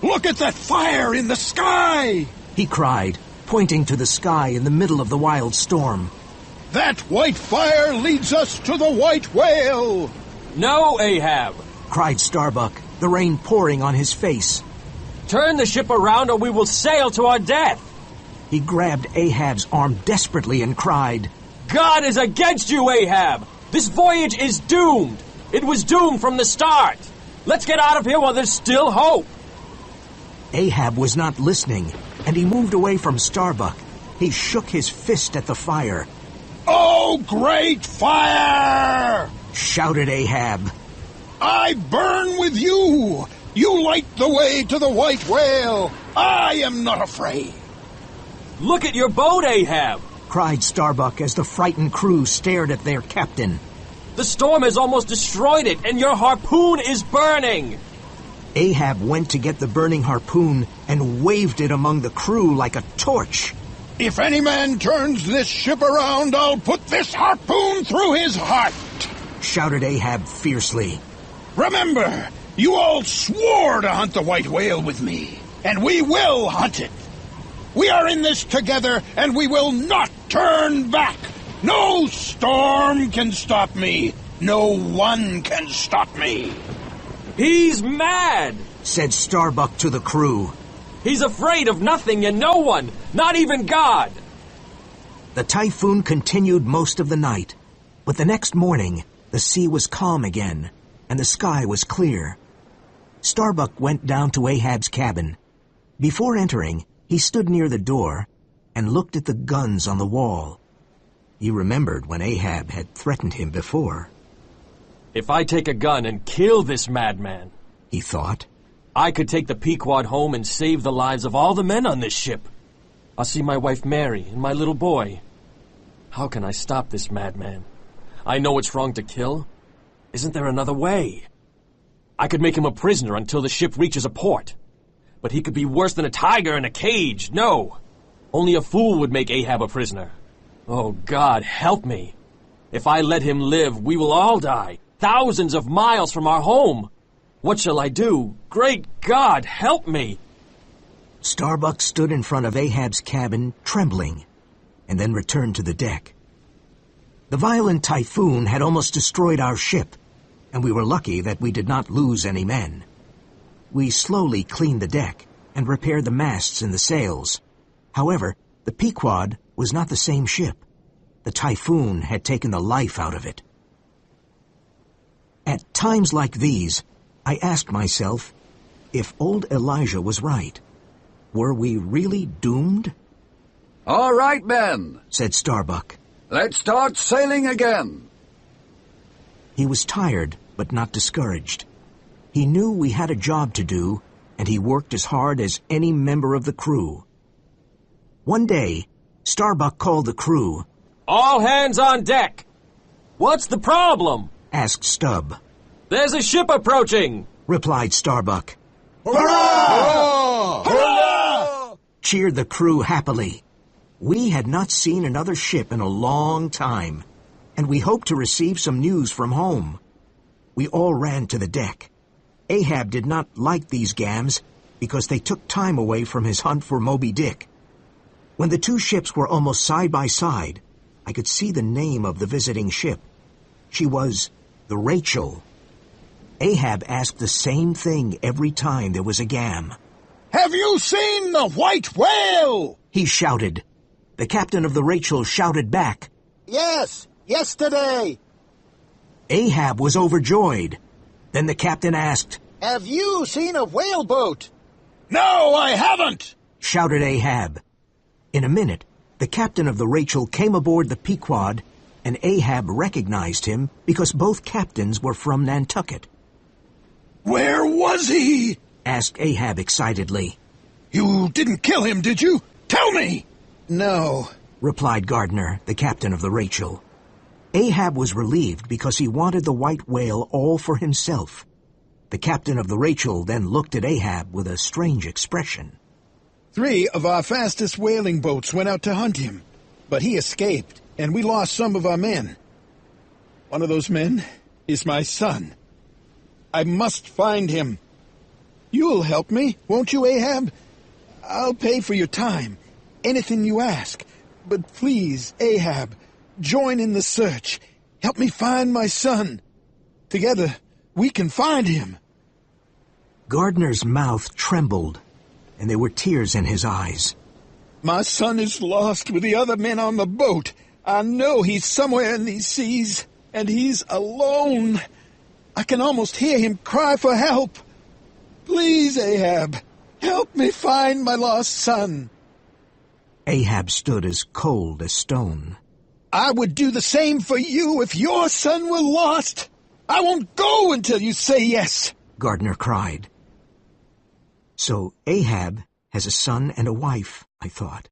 "Look at that fire in the sky!" he cried, pointing to the sky in the middle of the wild storm. "That white fire leads us to the white whale!" "No, Ahab!" cried Starbuck, the rain pouring on his face. "Turn the ship around or we will sail to our death!" He grabbed Ahab's arm desperately and cried, "God is against you, Ahab! This voyage is doomed! It was doomed from the start! Let's get out of here while there's still hope! Ahab was not listening, and he moved away from Starbuck. He shook his fist at the fire. "Oh, great fire!" shouted Ahab. "I burn with you! You light the way to the white whale! I am not afraid!" Look at your boat, Ahab! cried Starbuck as the frightened crew stared at their captain. The storm has almost destroyed it, and your harpoon is burning! Ahab went to get the burning harpoon and waved it among the crew like a torch. "If any man turns this ship around, I'll put this harpoon through his heart!" shouted Ahab fiercely. "Remember, you all swore to hunt the white whale with me, and we will hunt it. We are in this together, and we will not turn back. No storm can stop me. No one can stop me." He's mad! said Starbuck to the crew. He's afraid of nothing and no one, not even God! The typhoon continued most of the night, but the next morning the sea was calm again, and the sky was clear. Starbuck went down to Ahab's cabin. Before entering, he stood near the door and looked at the guns on the wall. He remembered when Ahab had threatened him before. If I take a gun and kill this madman, He thought, I could take the Pequod home and save the lives of all the men on this ship. I'll see my wife Mary and my little boy. How can I stop this madman? I know it's wrong to kill. Isn't there another way? I could make him a prisoner until the ship reaches a port. But he could be worse than a tiger in a cage. No! Only a fool would make Ahab a prisoner. Oh, God, help me. If I let him live, we will all die, thousands of miles from our home. What shall I do? Great God, help me! Starbuck stood in front of Ahab's cabin, trembling, and then returned to the deck. The violent typhoon had almost destroyed our ship, and we were lucky that we did not lose any men. We slowly cleaned the deck and repaired the masts and the sails. However, the Pequod was not the same ship. The typhoon had taken the life out of it. At times like these, I asked myself if old Elijah was right. Were we really doomed? "All right, men," said Starbuck. "let's start sailing again." He was tired, but not discouraged. He knew we had a job to do, and he worked as hard as any member of the crew. One day, Starbuck called the crew. All hands on deck! What's the problem? Asked Stubb. There's a ship approaching! Replied Starbuck. Hurrah! Hurrah! Cheered the crew happily. We had not seen another ship in a long time, and we hoped to receive some news from home. We all ran to the deck. Ahab did not like these gams because they took time away from his hunt for Moby Dick. When the two ships were almost side by side, I could see the name of the visiting ship. She was the Rachel. Ahab asked the same thing every time there was a gam. "Have you seen the white whale?" He shouted. The captain of the Rachel shouted back. Yes, yesterday. Ahab was overjoyed. Then the captain asked, Have you seen a whaleboat? "No, I haven't!" shouted Ahab. In a minute, the captain of the Rachel came aboard the Pequod, and Ahab recognized him because both captains were from Nantucket. "Where was he?" Asked Ahab excitedly. "You didn't kill him, did you? Tell me!" No. Replied Gardner, the captain of the Rachel. Ahab was relieved because he wanted the white whale all for himself. The captain of the Rachel then looked at Ahab with a strange expression. 3 of our fastest whaling boats went out to hunt him, but he escaped, and we lost some of our men. One of those men is my son. I must find him. You'll help me, won't you, Ahab? I'll pay for your time, anything you ask. But please, Ahab, join in the search. Help me find my son. Together, we can find him. Gardner's mouth trembled, and there were tears in his eyes. My son is lost with the other men on the boat. I know he's somewhere in these seas, and he's alone. I can almost hear him cry for help. Please, Ahab, help me find my lost son. Ahab stood as cold as stone. I would do the same for you if your son were lost. I won't go until you say yes, Gardner cried. So Ahab has a son and a wife, I thought.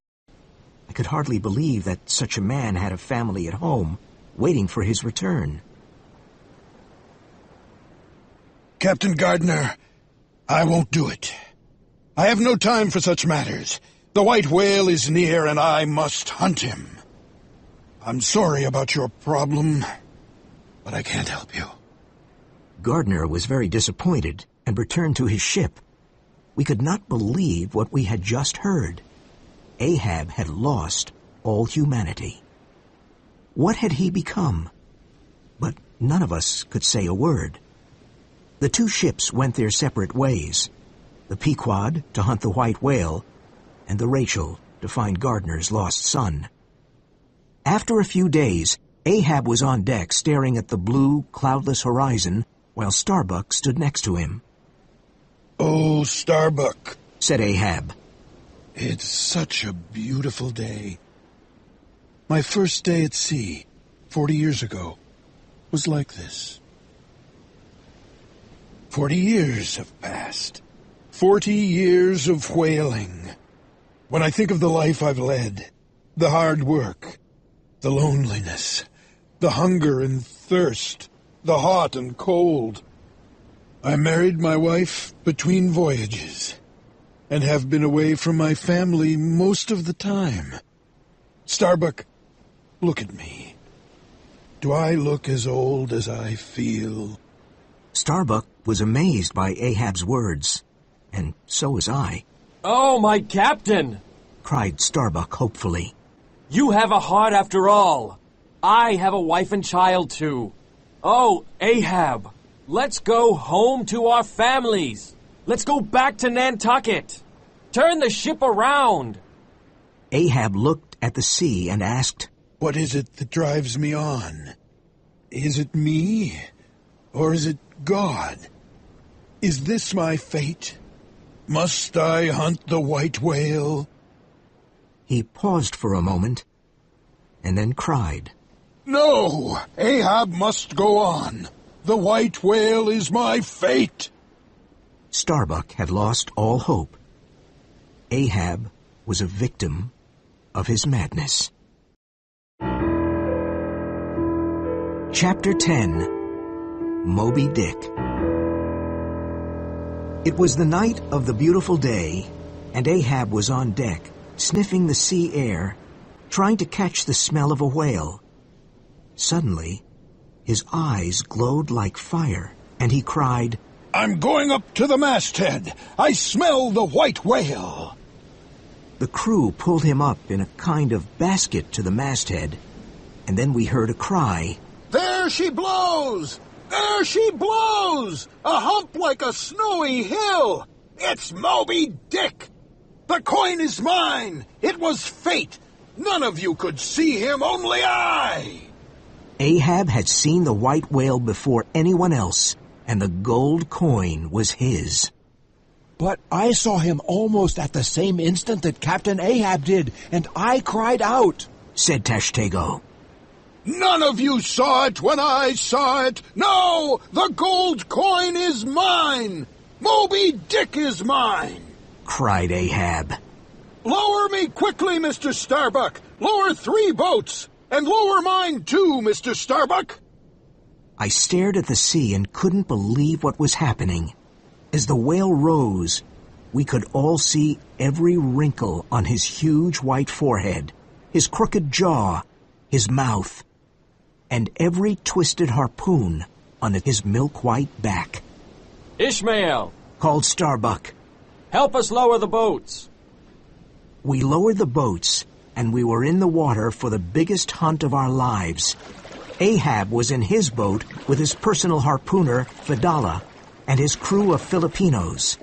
I could hardly believe that such a man had a family at home, waiting for his return. Captain Gardner, I won't do it. I have no time for such matters. The white whale is near, and I must hunt him. I'm sorry about your problem, but I can't help you. Gardner was very disappointed and returned to his ship. We could not believe what we had just heard. Ahab had lost all humanity. What had he become? But none of us could say a word. The two ships went their separate ways, the Pequod to hunt the white whale, and the Rachel to find Gardner's lost son. After a few days, Ahab was on deck staring at the blue, cloudless horizon while Starbuck stood next to him. Oh, Starbuck, said Ahab. It's such a beautiful day. My first day at sea, 40 years ago, was like this. 40 years have passed. 40 years of whaling. When I think of the life I've led, the hard work, the loneliness, the hunger and thirst, the hot and cold. I married my wife between voyages, and have been away from my family most of the time. Starbuck, look at me. Do I look as old as I feel? Starbuck was amazed by Ahab's words, and so was I. Oh, my captain! Cried Starbuck hopefully. You have a heart after all. I have a wife and child too. Oh, Ahab, let's go home to our families. Let's go back to Nantucket. Turn the ship around. Ahab looked at the sea and asked, What is it that drives me on? Is it me, or is it God? Is this my fate? Must I hunt the white whale? He paused for a moment, and then cried. No! Ahab must go on. The white whale is my fate. Starbuck had lost all hope. Ahab was a victim of his madness. Chapter 10. Moby Dick. It was the night of the beautiful day, and Ahab was on deck, sniffing the sea air, trying to catch the smell of a whale. Suddenly, his eyes glowed like fire, and he cried, I'm going up to the masthead. I smell the white whale. The crew pulled him up in a kind of basket to the masthead, and then we heard a cry. There she blows! There she blows! A hump like a snowy hill! It's Moby Dick! The coin is mine! It was fate! None of you could see him, only I! Ahab had seen the white whale before anyone else, and the gold coin was his. But I saw him almost at the same instant that Captain Ahab did, and I cried out, said Tashtego. None of you saw it when I saw it! No! The gold coin is mine! Moby Dick is mine! Cried Ahab. Lower me quickly, Mr. Starbuck! Lower 3 boats! And lower mine too, Mr. Starbuck! I stared at the sea and couldn't believe what was happening. As the whale rose, we could all see every wrinkle on his huge white forehead, his crooked jaw, his mouth, and every twisted harpoon on his milk-white back. Ishmael, called Starbuck. Help us lower the boats. We lowered the boats, and we were in the water for the biggest hunt of our lives. Ahab was in his boat with his personal harpooner, Fedallah, and his crew of Filipinos.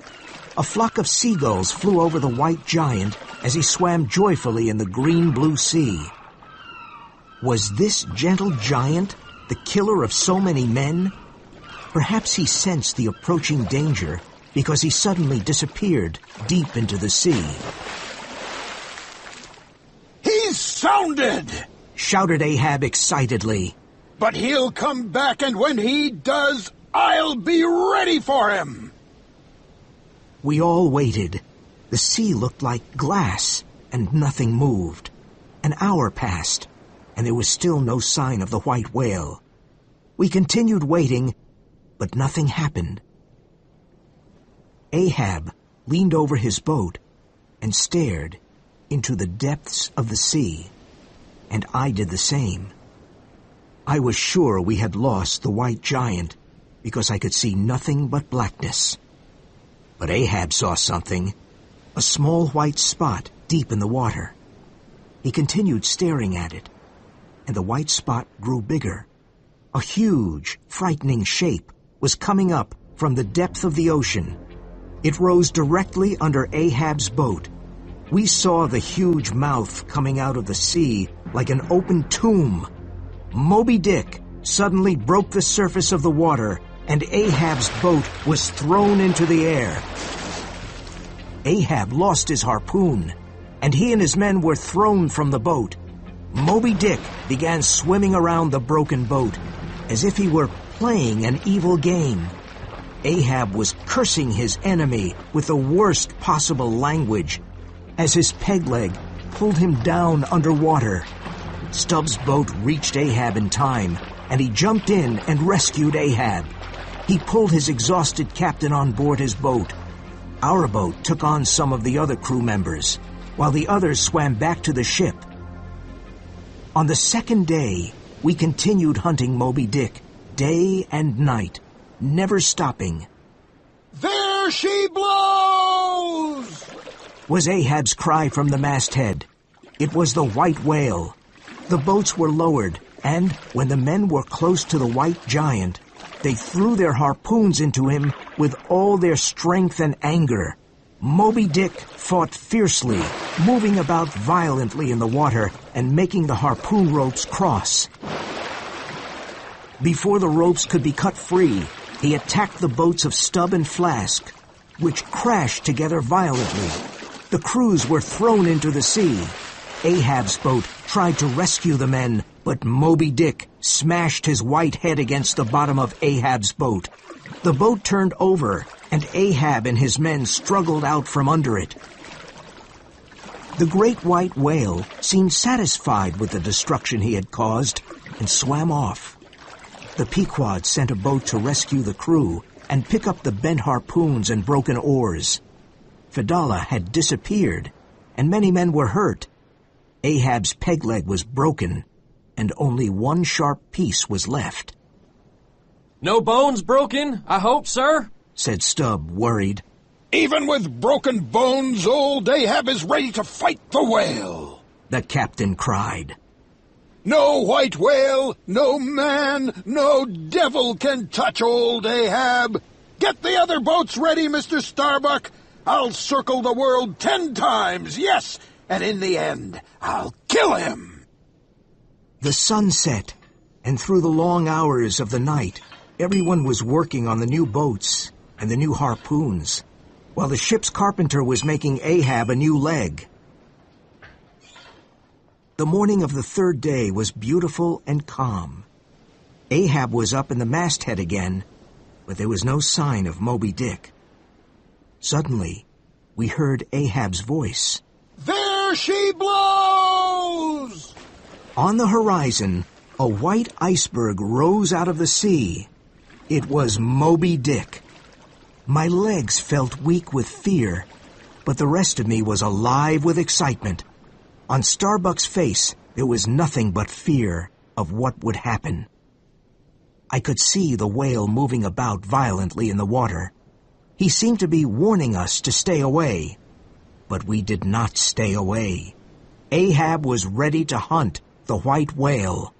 A flock of seagulls flew over the white giant as he swam joyfully in the green-blue sea. Was this gentle giant the killer of so many men? Perhaps he sensed the approaching danger because he suddenly disappeared deep into the sea. He's sounded! Shouted Ahab excitedly. But he'll come back, and when he does, I'll be ready for him! We all waited. The sea looked like glass, and nothing moved. An hour passed, and there was still no sign of the white whale. We continued waiting, but nothing happened. Ahab leaned over his boat and stared into the depths of the sea, and I did the same. I was sure we had lost the white giant because I could see nothing but blackness. But Ahab saw something, a small white spot deep in the water. He continued staring at it, and the white spot grew bigger. A huge, frightening shape was coming up from the depth of the ocean. It rose directly under Ahab's boat. We saw the huge mouth coming out of the sea like an open tomb. Moby Dick suddenly broke the surface of the water, and Ahab's boat was thrown into the air. Ahab lost his harpoon, and he and his men were thrown from the boat. Moby Dick began swimming around the broken boat as if he were playing an evil game. Ahab was cursing his enemy with the worst possible language as his peg leg pulled him down underwater. Stubbs' boat reached Ahab in time, and he jumped in and rescued Ahab. He pulled his exhausted captain on board his boat. Our boat took on some of the other crew members, while the others swam back to the ship. On the second day, we continued hunting Moby Dick, day and night, never stopping. There she blows! Was Ahab's cry from the masthead. It was the white whale. The boats were lowered, and when the men were close to the white giant, they threw their harpoons into him with all their strength and anger. Moby Dick fought fiercely, moving about violently in the water and making the harpoon ropes cross. Before the ropes could be cut free, he attacked the boats of Stubb and Flask, which crashed together violently. The crews were thrown into the sea. Ahab's boat tried to rescue the men, but Moby Dick smashed his white head against the bottom of Ahab's boat. The boat turned over, and Ahab and his men struggled out from under it. The great white whale seemed satisfied with the destruction he had caused and swam off. The Pequod sent a boat to rescue the crew and pick up the bent harpoons and broken oars. Fedallah had disappeared, and many men were hurt. Ahab's peg leg was broken, and only one sharp piece was left. No bones broken, I hope, sir? Said Stubb, worried. Even with broken bones, old Ahab is ready to fight the whale! The captain cried. No white whale, no man, no devil can touch old Ahab! Get the other boats ready, Mr. Starbuck! I'll circle the world 10 times, yes! And in the end, I'll kill him! The sun set, and through the long hours of the night, everyone was working on the new boats and the new harpoons, while the ship's carpenter was making Ahab a new leg. The morning of the third day was beautiful and calm. Ahab was up in the masthead again, but there was no sign of Moby Dick. Suddenly, we heard Ahab's voice. There she blows! On the horizon, a white iceberg rose out of the sea. It was Moby Dick. My legs felt weak with fear, but the rest of me was alive with excitement. On Starbuck's face, there was nothing but fear of what would happen. I could see the whale moving about violently in the water. He seemed to be warning us to stay away. But we did not stay away. Ahab was ready to hunt the white whale.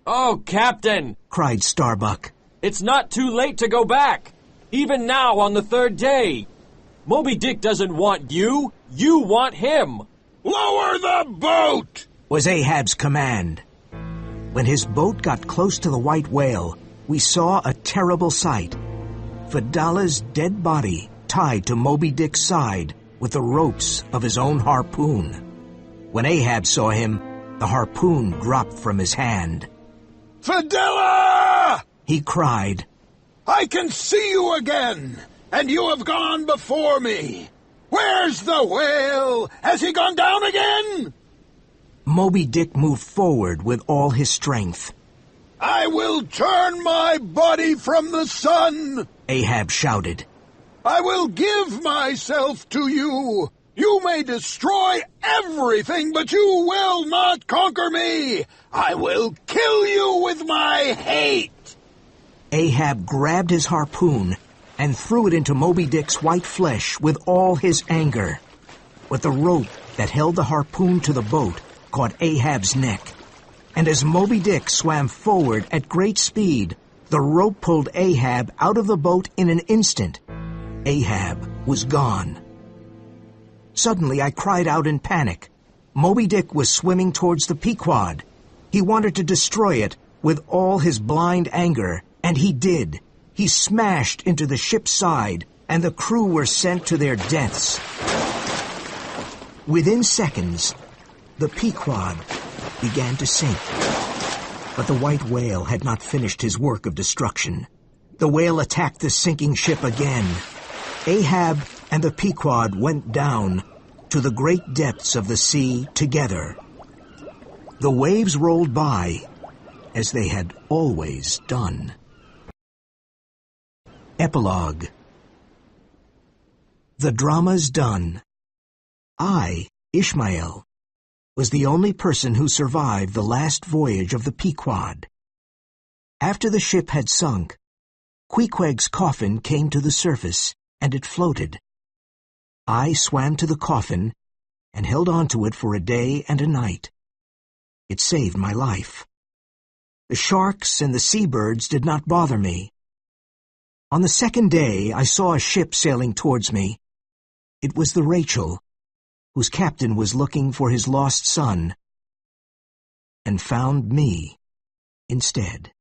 Oh, Captain! Cried Starbuck. It's not too late to go back. Even now on the third day. Moby Dick doesn't want you. You want him. Lower the boat! Was Ahab's command. When his boat got close to the white whale, we saw a terrible sight. Fedallah's dead body tied to Moby Dick's side with the ropes of his own harpoon. When Ahab saw him, the harpoon dropped from his hand. Fedallah! He cried, I can see you again, and you have gone before me. Where's the whale? Has he gone down again? Moby Dick moved forward with all his strength. I will turn my body from the sun, Ahab shouted. I will give myself to you. You may destroy everything, but you will not conquer me. I will kill you with my hate. Ahab grabbed his harpoon and threw it into Moby Dick's white flesh with all his anger. But the rope that held the harpoon to the boat caught Ahab's neck. And as Moby Dick swam forward at great speed, the rope pulled Ahab out of the boat in an instant. Ahab was gone. Suddenly I cried out in panic. Moby Dick was swimming towards the Pequod. He wanted to destroy it with all his blind anger, and he did. He smashed into the ship's side, and the crew were sent to their deaths. Within seconds, the Pequod began to sink. But the white whale had not finished his work of destruction. The whale attacked the sinking ship again. Ahab and the Pequod went down to the great depths of the sea together. The waves rolled by as they had always done. Epilogue. The drama's done. I, Ishmael, was the only person who survived the last voyage of the Pequod. After the ship had sunk, Queequeg's coffin came to the surface, and it floated. I swam to the coffin and held on to it for a day and a night. It saved my life. The sharks and the seabirds did not bother me. On the second day, I saw a ship sailing towards me. It was the Rachel, whose captain was looking for his lost son, and found me instead.